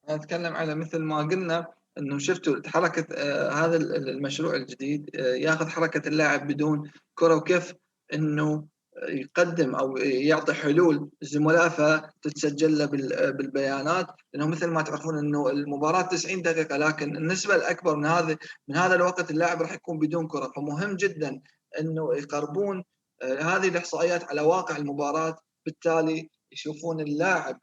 نتكلم على مثل ما قلنا انه شفتوا حركه هذا المشروع الجديد ياخذ حركه اللاعب بدون كره وكيف انه يقدم او يعطي حلول الزملاء فتتسجل له بالبيانات، لانه مثل ما تعرفون انه المباراه 90 دقيقه، لكن النسبه الاكبر من هذا الوقت اللاعب راح يكون بدون كره، فمهم جدا انه يقربون هذه الاحصائيات على واقع المباراه، بالتالي يشوفون اللاعب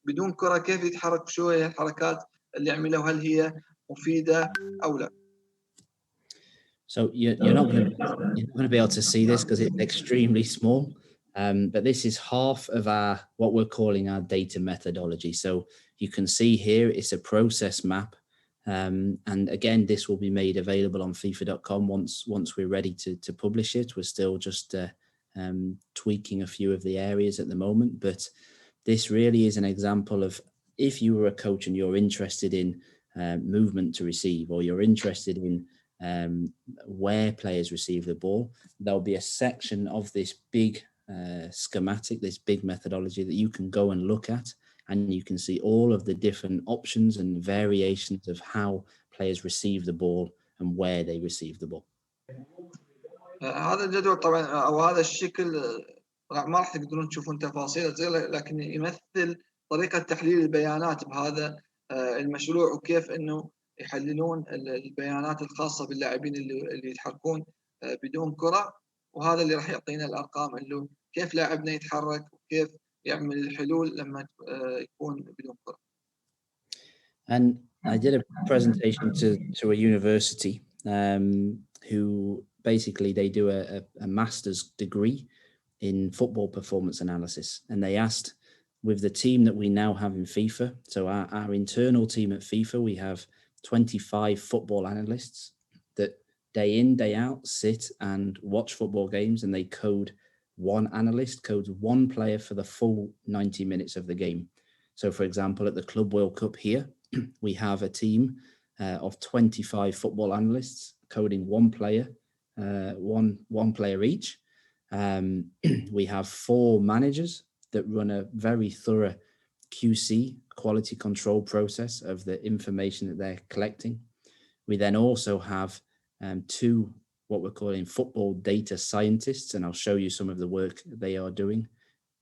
بدون كره كيف يتحرك، شو هي الحركات اللي يعملها وهل هي مفيده او لا. So you're not going to be able to see this because it's extremely small. But this is half of our what we're calling our data methodology. So you can see here it's a process map. And again, this will be made available on FIFA.com once we're ready to publish it. We're still just tweaking a few of the areas at the moment, but this really is an example of if you were a coach and you're interested in movement to receive, or you're interested in where players receive the ball, there'll be a section of this big schematic, this big methodology that you can go and look at, and you can see all of the different options and variations of how players receive the ball and where they receive the ball. هذا الجدول طبعا او هذا الشكل ما راح تقدرون تشوفون تفاصيله زي، لكن يمثل طريقه تحليل البيانات بهذا المشروع، وكيف انه يحللون البيانات الخاصه باللاعبين اللي يتحركون بدون كره، وهذا اللي راح يعطينا الارقام اللي كيف لاعبنا يتحرك وكيف يعمل الحلول لما يكون بدون كره. And I did a presentation to a university who basically they do a master's degree in football performance analysis, and they asked, with the team that we now have in FIFA, so our internal team at FIFA, we have 25 football analysts that day in, day out sit and watch football games, and they code one analyst, codes one player for the full 90 minutes of the game. So for example, at the Club World Cup here, we have a team of 25 football analysts coding one player, one player each. We have 4 managers that run a very thorough QC, quality control process of the information that they're collecting. We then also have 2 what we're calling football data scientists, and I'll show you some of the work they are doing.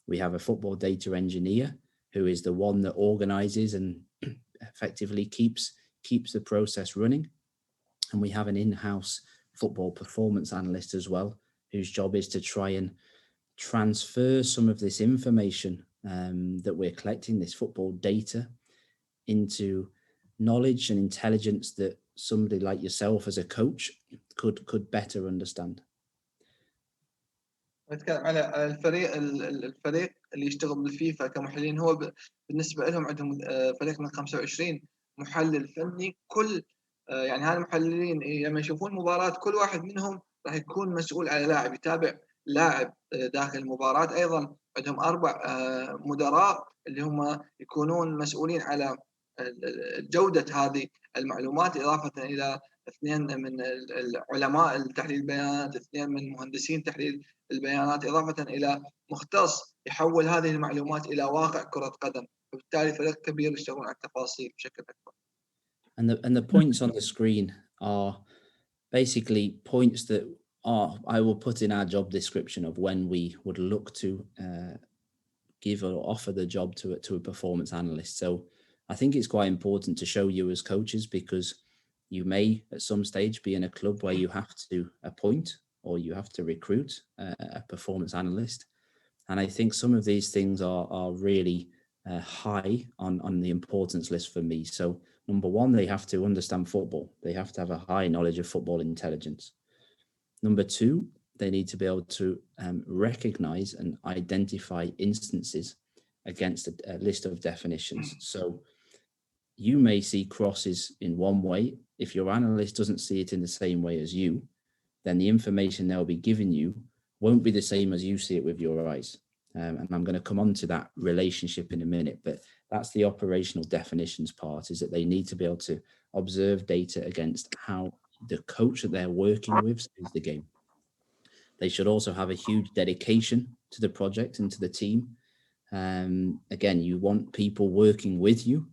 We have a football data engineer who is the one that organizes and effectively keeps the process running. And we have an in-house football performance analyst as well, whose job is to try and transfer some of this information that we're collecting, this football data, into knowledge and intelligence that somebody like yourself as a coach could better understand. نتكلم على الفريق اللي يشتغل بالفيفا كمحللين. هو بالنسبه لهم عندهم فريق من 25 محلل فني. كل يعني هذه المحللين لما يشوفون مباراه، كل واحد منهم راح يكون مسؤول على لاعب، يتابع لاعب داخل المباراه. ايضا عندهم 4 مدراء اللي هم يكونون مسؤولين على جوده هذه المعلومات، اضافه الى 2 من علماء تحليل البيانات، 2 من مهندسين تحليل البيانات، إضافة إلى مختص يحول هذه المعلومات إلى واقع كرة قدم. وبالتالي فريق كبير يشتغلون على التفاصيل بشكل أكبر. And the points on the screen are basically points that I will put in our job description of when we would look to give or offer the job to a performance analyst. So I think it's quite important to show you as coaches, because you may at some stage be in a club where you have to appoint or you have to recruit a performance analyst. And I think some of these things are really high on the importance list for me. So number one, they have to understand football. They have to have a high knowledge of football intelligence. Number two, they need to be able to recognize and identify instances against a list of definitions. So you may see crosses in one way. If your analyst doesn't see it in the same way as you, then the information they'll be giving you won't be the same as you see it with your eyes. And I'm going to come on to that relationship in a minute, but that's the operational definitions part, is that they need to be able to observe data against how the coach that they're working with sees the game. They should also have a huge dedication to the project and to the team. Again, you want people working with you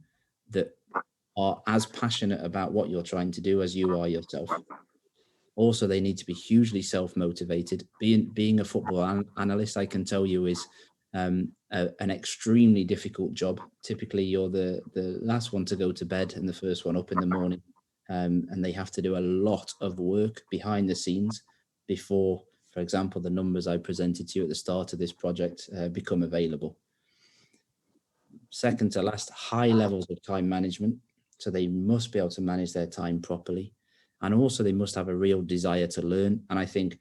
that are as passionate about what you're trying to do as you are yourself. Also, they need to be hugely self-motivated. Being a football analyst, I can tell you, is an extremely difficult job. Typically, you're the last one to go to bed and the first one up in the morning. And they have to do a lot of work behind the scenes before, for example, the numbers I presented to you at the start of this project become available. Second to last, high levels of time management. So they must be able to manage their time properly. And also they must have a real desire to learn. And I think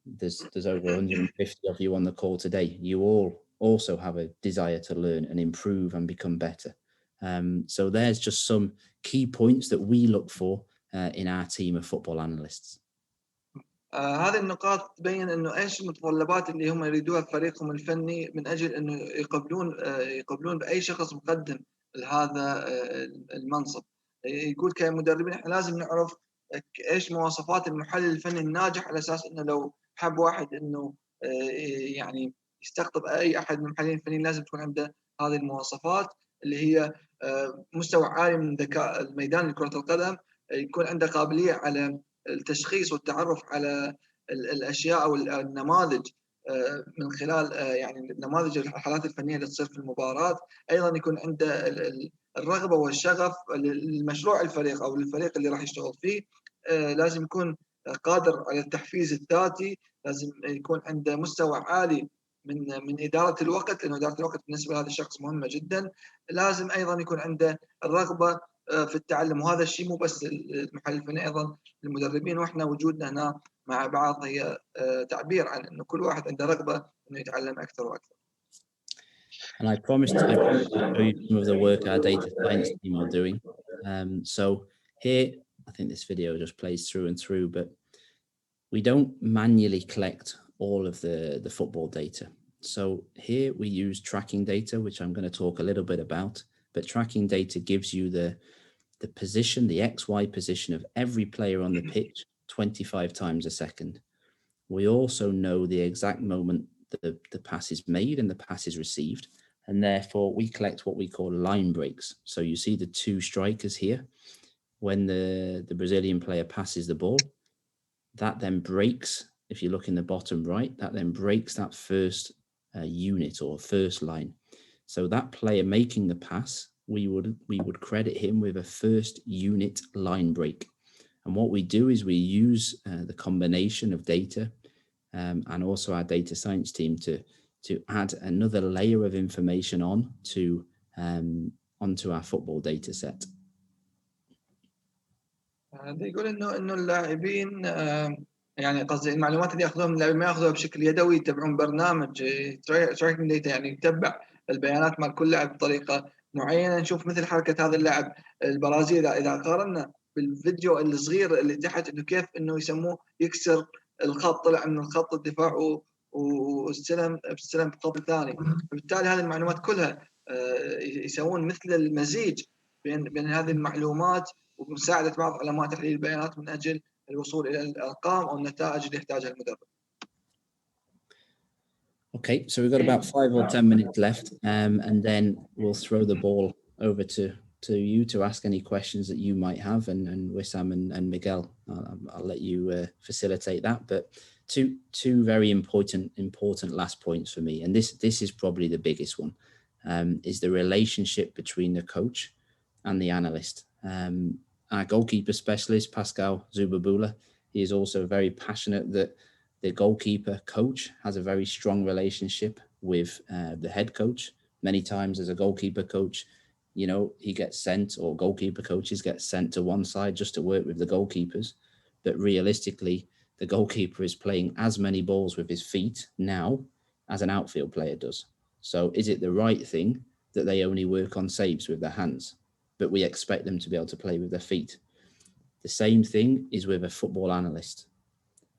there's over 150 of you on the call today. You all also have a desire to learn and improve and become better. So there's just some key points that we look for in our team of football analysts. هذه النقاط تبين انه ايش المتطلبات اللي هم يريدوها في فريقهم الفني من اجل انه يقبلون باي شخص مقدم لهذا المنصب. يقول كمدربين احنا لازم نعرف ايش مواصفات المحلل الفني الناجح، على اساس انه لو حب واحد انه يعني يستقطب اي احد من المحللين الفنيين لازم تكون عنده هذه المواصفات اللي هي مستوى عالي من ذكاء الميدان لكرة القدم، يكون عنده قابلية على التشخيص والتعرف على الاشياء او النماذج من خلال يعني نماذج الحالات الفنيه اللي تصير في المباراه. ايضا يكون عنده الرغبه والشغف للمشروع الفريق او للفريق اللي راح يشتغل فيه. لازم يكون قادر على التحفيز الذاتي، لازم يكون عنده مستوى عالي من اداره الوقت، لانه اداره الوقت بالنسبه لهذا الشخص مهمه جدا. لازم ايضا يكون عنده الرغبه في التعلم، وهذا الشيء مو بس المحلل الفني، ايضا المدربين. واحنا وجودنا هنا مع بعض هي تعبير عن انه كل واحد عنده رغبه انه يتعلم اكثر واكثر. And I promised to show you some of the work our data science team are doing. So here, I think this video just plays through and through, but we don't manually collect all of the football data. So here we use tracking data, which I'm going to talk a little bit about, but tracking data gives you the position, the XY position of every player on the pitch 25 times a second. We also know the exact moment the pass is made and the pass is received, and therefore we collect what we call line breaks. So you see the two strikers here. When the Brazilian player passes the ball, that then breaks, if you look in the bottom right, that then breaks that first unit or first line. So that player making the pass, we would credit him with a first unit line break. And what we do is we use the combination of data and also our data science team to add another layer of information onto our football data set. يقول انه اللاعبين يعني قصدي المعلومات اللي ياخذوها من اللاعبين ما ياخذوها بشكل يدوي، يتبعون برنامج تراكنج داتا، يعني يتبع البيانات مال كل لاعب بطريقه معينه. نشوف مثل حركه هذا اللاعب البرازيلي، اذا قارنا بالفيديو الصغير اللي تحت انه كيف انه يسموه يكسر الخط، طلع من الخط الدفاع واستلم بخط ثاني. فبالتالي هذه المعلومات كلها يسوون مثل المزيج بين هذه المعلومات ومساعدة بعض علماء تحليل البيانات من أجل الوصول إلى الأرقام أو النتائج اللي يحتاجها المدرب. Okay, so we've got about 5 or 10 minutes left, and then we'll throw the ball over to you to ask any questions that you might have, and Wissam and Miguel, I'll let you facilitate that. But two very important last points for me, and this is probably the biggest one, is the relationship between the coach and the analyst. Our goalkeeper specialist, Pascal Zubabula, he is also very passionate that the goalkeeper coach has a very strong relationship with the head coach. Many times as a goalkeeper coach, you know, he gets sent, or goalkeeper coaches get sent to one side just to work with the goalkeepers. But realistically, the goalkeeper is playing as many balls with his feet now as an outfield player does. So is it the right thing that they only work on saves with their hands, but we expect them to be able to play with their feet? The same thing is with a football analyst.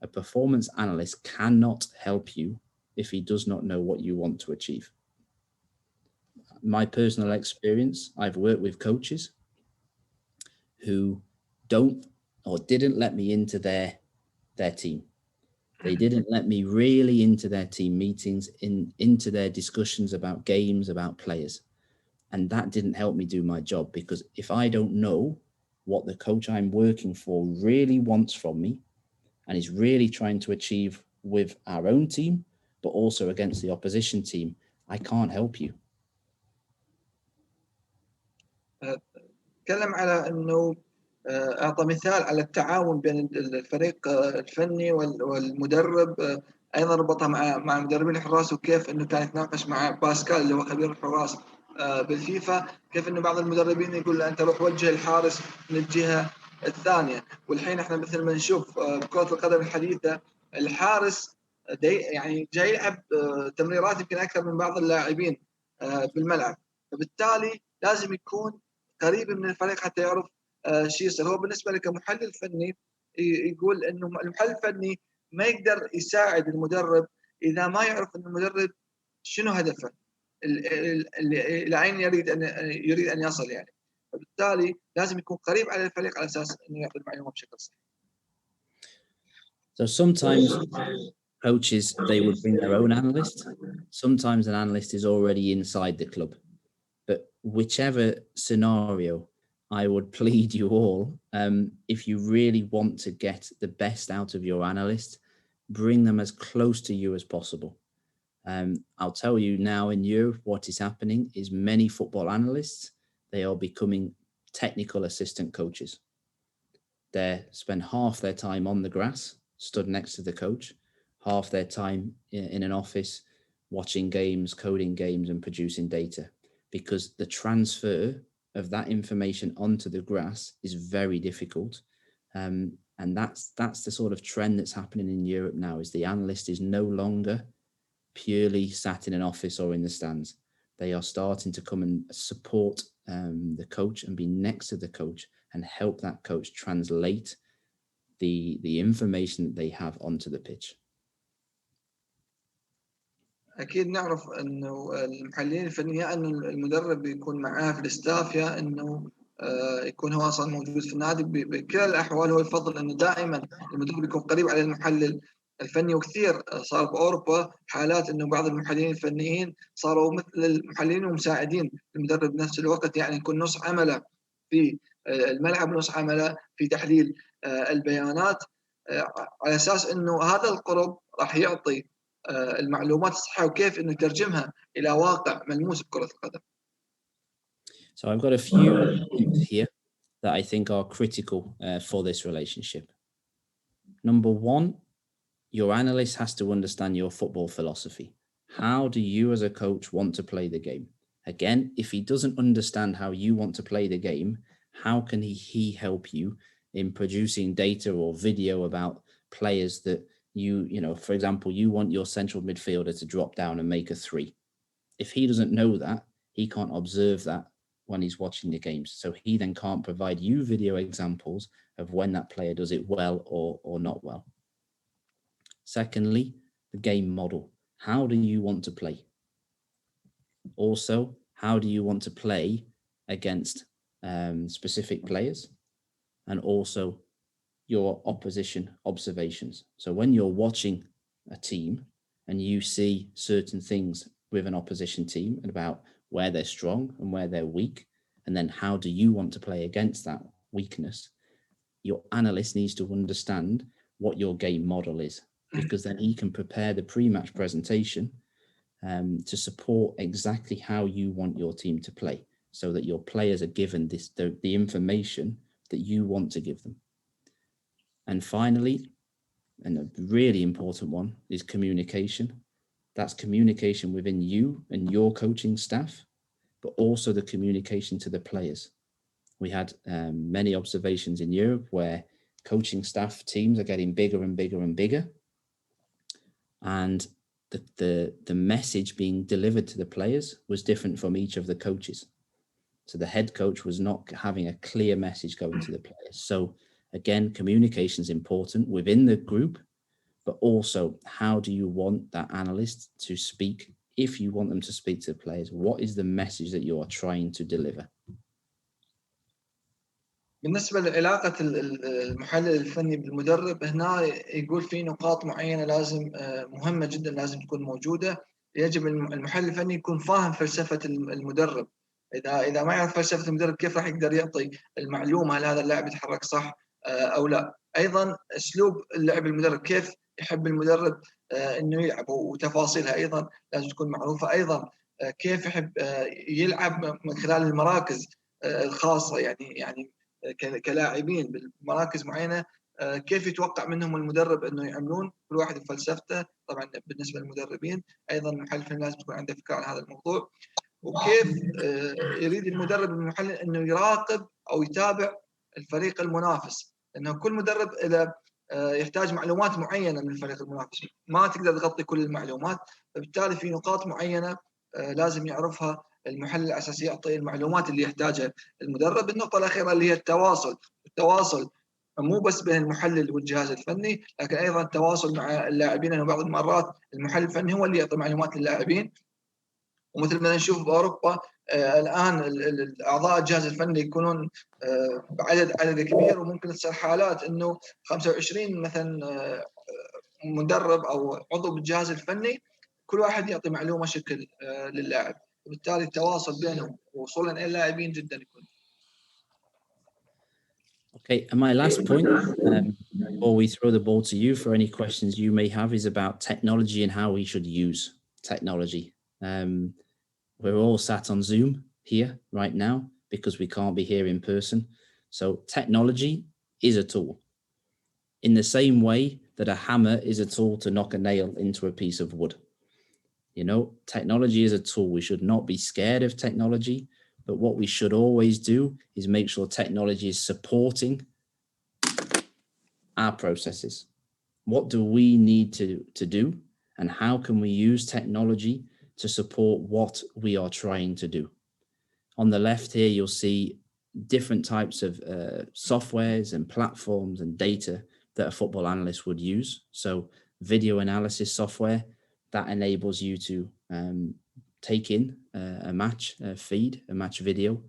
A performance analyst cannot help you if he does not know what you want to achieve. My personal experience, I've worked with coaches who don't or didn't let me into their team. They didn't let me really into their team meetings, into their discussions about games, about players. And that didn't help me do my job, because if I don't know what the coach I'm working for really wants from me and is really trying to achieve with our own team, but also against the opposition team, I can't help you. تكلم على انه اعطى مثال على التعاون بين الفريق الفني والمدرب، ايضا ربطها مع مدربين الحراس، وكيف انه كان يتناقش مع باسكال اللي هو خبير الحراس بالفيفا، كيف انه بعض المدربين يقول له انت روح وجه الحارس من الجهه الثانيه. والحين احنا مثل ما نشوف بكره القدم الحديثه الحارس يعني جاي يلعب تمريرات يمكن اكثر من بعض اللاعبين بالملعب، فبالتالي لازم يكون قريب من الفريق حتى يعرف شو يصير. هو بالنسبه لي كمحلل فني يقول انه المحلل الفني ما يقدر يساعد المدرب اذا ما يعرف ان المدرب شنو هدفه، الى اين يريد ان يصل يعني. فبالتالي لازم يكون قريب على الفريق على اساس انه يعطي المعلومه بشكل صحيح. So sometimes coaches, they would bring their own analyst. Sometimes an analyst is already inside the club. But whichever scenario, I would plead you all, if you really want to get the best out of your analyst, bring them as close to you as possible. I'll tell you now, in Europe, what is happening is many football analysts, they are becoming technical assistant coaches. They spend half their time on the grass, stood next to the coach, half their time in an office, watching games, coding games, and producing data. Because the transfer of that information onto the grass is very difficult. And that's the sort of trend that's happening in Europe now, is the analyst is no longer purely sat in an office or in the stands. They are starting to come and support the coach and be next to the coach and help that coach translate the information that they have onto the pitch. اكيد نعرف انه المحللين الفنيين انه المدرب يكون معاه في الاستاف، يا انه يكون هو اصلا موجود في النادي. بكل الاحوال هو يفضل انه دائما المدرب يكون قريب على المحلل الفني. وكثير صار في اوروبا حالات انه بعض المحللين الفنيين صاروا مثل المحللين ومساعدين المدرب بنفس الوقت، يعني يكون نص عمله في الملعب ونص عمله في تحليل البيانات، على اساس انه هذا القرب راح يعطي المعلومات الصحيحه وكيف انه يترجمها الى واقع ملموس بكره القدم. So I've got a few points here that I think are critical for this relationship. Number one, your analyst has to understand your football philosophy. How do you as a coach want to play the game? Again, if he doesn't understand how you want to play the game, how can he help you in producing data or video about players that you know, for example, you want your central midfielder to drop down and make a 3. If he doesn't know that, he can't observe that when he's watching the games. So he then can't provide you video examples of when that player does it well or not well. Secondly, the game model. How do you want to play? Also, how do you want to play against specific players? And also your opposition observations. So when you're watching a team and you see certain things with an opposition team and about where they're strong and where they're weak, and then how do you want to play against that weakness, your analyst needs to understand what your game model is, because then he can prepare the pre-match presentation to support exactly how you want your team to play, so that your players are given the information that you want to give them. And finally, and a really important one, is communication. That's communication within you and your coaching staff, but also the communication to the players. We had many observations in Europe where coaching staff teams are getting bigger and bigger and bigger, and the message being delivered to the players was different from each of the coaches. So the head coach was not having a clear message going to the players. So again, communication is important within the group, but also how do you want that analyst to speak? If you want them to speak to the players, what is the message that you are trying to deliver? بالنسبه لعلاقه المحلل الفني بالمدرب، هنا يقول في نقاط معينه لازم مهمه جدا لازم تكون موجوده. يجب المحلل الفني يكون فاهم فلسفه المدرب. اذا ما يعرف فلسفه المدرب كيف راح يقدر يعطي المعلومه هل هذا اللاعب يتحرك صح او لا. ايضا اسلوب اللعب المدرب، كيف يحب المدرب انه يلعب، وتفاصيلها ايضا لازم تكون معروفه. ايضا كيف يحب يلعب من خلال المراكز الخاصه، يعني كلاعبين بمراكز معينه، كيف يتوقع منهم المدرب انه يعملون، كل واحد بفلسفته. طبعا بالنسبه للمدربين ايضا المحلل الفني لازم تكون عنده فكره عن هذا الموضوع، وكيف يريد المدرب المحلل انه يراقب او يتابع الفريق المنافس، لانه كل مدرب له يحتاج معلومات معينه من الفريق المنافس، ما تقدر تغطي كل المعلومات، فبالتالي في نقاط معينه لازم يعرفها المحلل الاساسي، يعطي المعلومات اللي يحتاجها المدرب. النقطه الاخيره اللي هي التواصل مو بس بين المحلل والجهاز الفني، لكن ايضا التواصل مع اللاعبين، لانه بعض المرات المحلل الفني هو اللي يعطي معلومات للاعبين. ومثل ما نشوف باوروبا الان اعضاء الجهاز الفني يكونون عدد كبير، وممكن تصير حالات انه 25 مثلا مدرب او عضو بالجهاز الفني، كل واحد يعطي معلومه شكل للاعب، وبالتالي التواصل بينهم ووصولا الى اللاعبين جدا يكون. Okay, and my last point, before we throw the ball to you for any questions you may have, is about technology and how we should use technology. We're all sat on Zoom here right now because we can't be here in person. So technology is a tool. In the same way that a hammer is a tool to knock a nail into a piece of wood. You know, technology is a tool. We should not be scared of technology, but what we should always do is make sure technology is supporting our processes. What do we need to do, and how can we use technology to support what we are trying to do? On the left here, you'll see different types of softwares and platforms and data that a football analyst would use. So video analysis software that enables you to take in a match feed, a match video,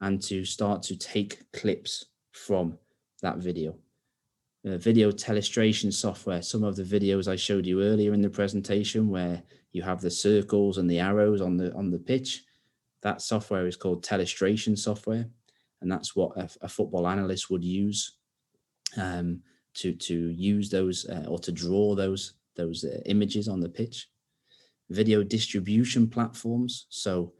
and to start to take clips from that video. Video telestration software, some of the videos I showed you earlier in the presentation where you have the circles and the arrows on the pitch, that software is called telestration software, and that's what a football analyst would use to use those or to draw those images on the pitch. Video distribution platforms, so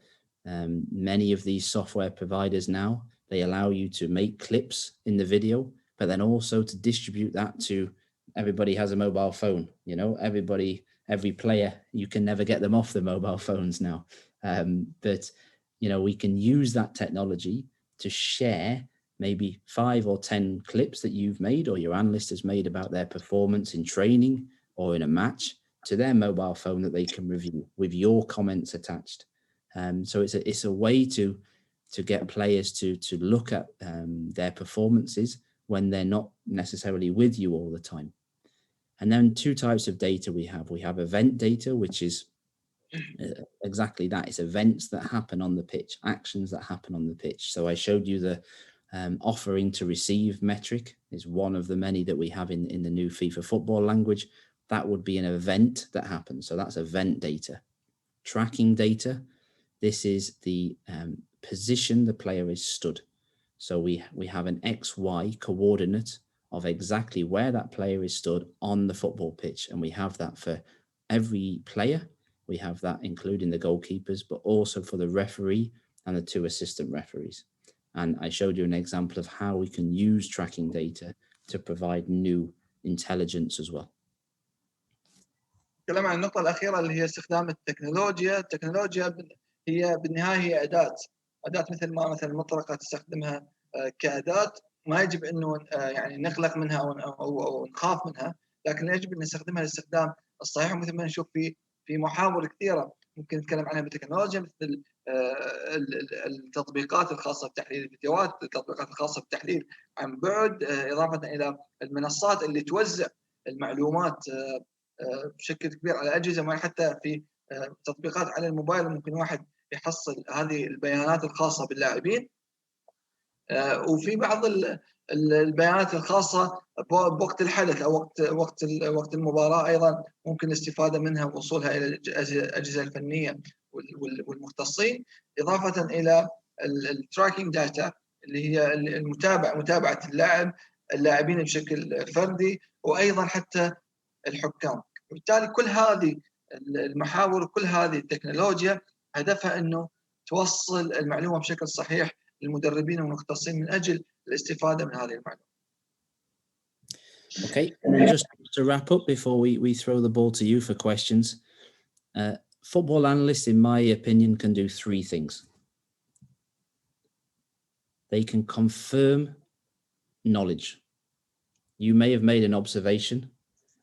many of these software providers now, they allow you to make clips in the video, but then also to distribute that to everybody has a mobile phone. You know, every player, you can never get them off the mobile phones now. But you know, we can use that technology to share maybe 5 or 10 clips that you've made or your analyst has made about their performance in training or in a match to their mobile phone that they can review with your comments attached. So it's a way to get players to look at their performances when they're not necessarily with you all the time. And then 2 types of data we have. We have event data, which is exactly that. It's events that happen on the pitch, actions that happen on the pitch. So I showed you the offering to receive metric is one of the many that we have in the new FIFA football language. That would be an event that happens. So that's event data. Tracking data, this is the position the player is stood. So we have an XY coordinate of exactly where that player is stood on the football pitch. And we have that for every player. We have that including the goalkeepers, but also for the referee and the 2 assistant referees. And I showed you an example of how we can use tracking data to provide new intelligence as well. الكلام عن النقطة الأخيرة اللي هي استخدام التكنولوجيا. التكنولوجيا هي بالنهاية هي أداة مثل ما مثلا المطرقة تستخدمها كأداة، ما يجب إنه يعني نقلق منها أو نخاف منها، لكن يجب أن نستخدمها للاستخدام الصحيح. مثل ما نشوف في محاور كثيرة ممكن نتكلم عنها بالتكنولوجيا، مثل التطبيقات الخاصة بتحليل الفيديوهات، التطبيقات الخاصة بتحليل عن بعد، إضافة إلى المنصات اللي توزع المعلومات بشكل كبير على أجهزة، حتى في تطبيقات على الموبايل ممكن واحد يحصل هذه البيانات الخاصة باللاعبين. وفي بعض البيانات الخاصة بوقت الحدث أو وقت المباراة أيضا ممكن الاستفادة منها ووصولها إلى الأجهزة الفنية والمختصين، إضافة إلى التراكينج داتا اللي هي متابعة اللاعبين بشكل فردي، وأيضا حتى الحكام. وبالتالي كل هذه المحاور وكل هذه التكنولوجيا هدفها أنه توصل المعلومة بشكل صحيح للمدربين والمختصين من أجل الاستفادة من هذه المعلومة. Okay, and just to wrap up before we throw the ball to you for questions, football analysts, in my opinion, can do 3 things. They can confirm knowledge. You may have made an observation.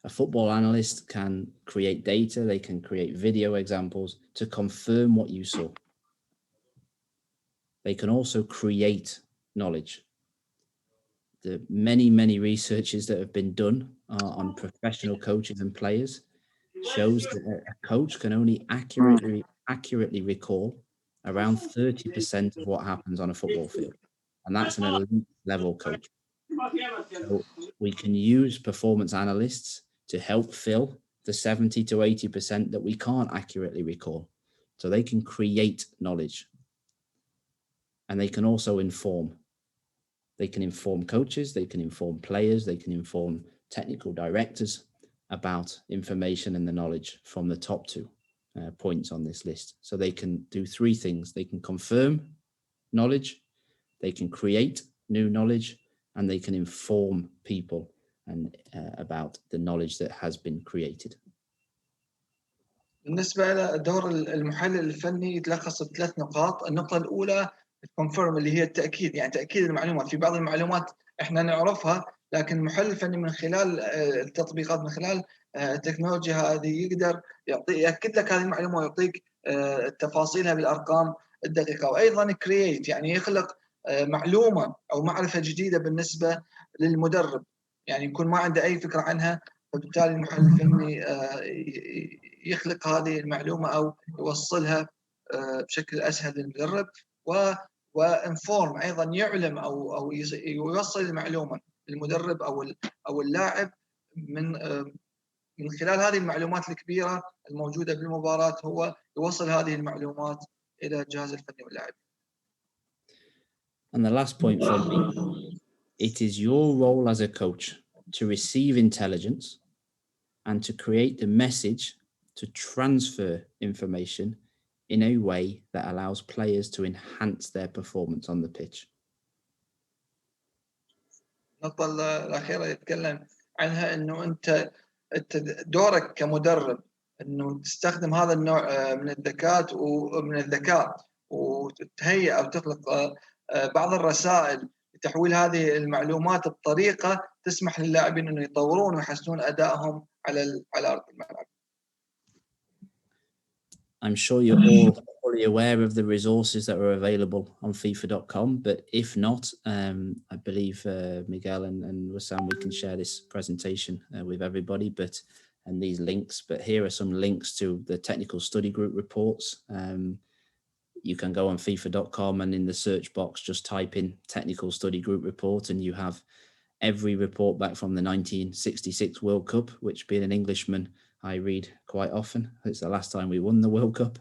A football analyst can create data, they can create video examples to confirm what you saw. They can also create knowledge. The many researches that have been done on professional coaches and players shows that a coach can only accurately recall around 30% of what happens on a football field. And that's an elite level coach. So we can use performance analysts to help fill the 70 to 80% that we can't accurately recall. So they can create knowledge. And they can also inform. They can inform coaches, they can inform players, they can inform technical directors about information and the knowledge from the top two points on this list. So they can do three things. They can confirm knowledge, they can create new knowledge, and they can inform people and about the knowledge that has been created. بالنسبة لدور المحلل الفني يتلخص بثلاث نقاط. النقطة الأولى الكونفيرم اللي هي التأكيد، يعني تأكيد المعلومات. في بعض المعلومات احنا نعرفها لكن المحلل الفني من خلال التطبيقات، من خلال التكنولوجيا هذه يقدر يأكد لك هذه المعلومة ويعطيك تفاصيلها بالأرقام الدقيقة. وأيضا كرييت يعني يخلق معلومة أو معرفة جديدة بالنسبة للمدرب، يعني يكون ما عنده أي فكرة عنها، فبالتالي المحلل الفني يخلق هذه المعلومة أو يوصلها بشكل أسهل للمدرب. وانفورم أيضا يعلم أو يوصل المعلومة للمدرب أو اللاعب من خلال هذه المعلومات الكبيرة الموجودة بالمباراة، هو يوصل هذه المعلومات إلى الجهاز الفني واللاعب. And the last point from me, it is your role as a coach to receive intelligence and to create the message to transfer information in a way that allows players to enhance their performance on the pitch. النقطة الأخيرة يتكلم عنها إنه أنت دورك كمدرب إنه تستخدم هذا النوع من الذكاء وتهيئ أو تخلق بعض الرسائل لتحويل هذه المعلومات بطريقة تسمح للاعبين إنه يطورون ويحسنون أدائهم على أرض الملعب. I'm sure you're all fully aware of the resources that are available on FIFA.com, but if not, I believe Miguel and Wissam, we can share this presentation with everybody, and these links. But here are some links to the technical study group reports. You can go on FIFA.com and in the search box, just type in technical study group report, and you have every report back from the 1966 World Cup, which, being an Englishman, I read quite often. It's the last time we won the World Cup.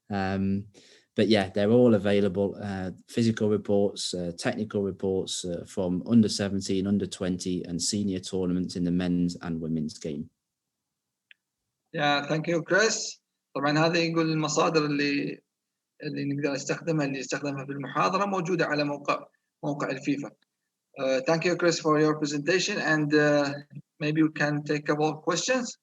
But yeah, they're all available. Physical reports, technical reports from under 17, under 20 and senior tournaments in the men's and women's game. Yeah, thank you, Chris. طبعا هذه يقول المصادر اللي نقدر نستخدمها، اللي استخدمها في المحاضرة، موجودة على موقع الفيفا. Thank you, Chris, for your presentation, and maybe we can take a couple of questions.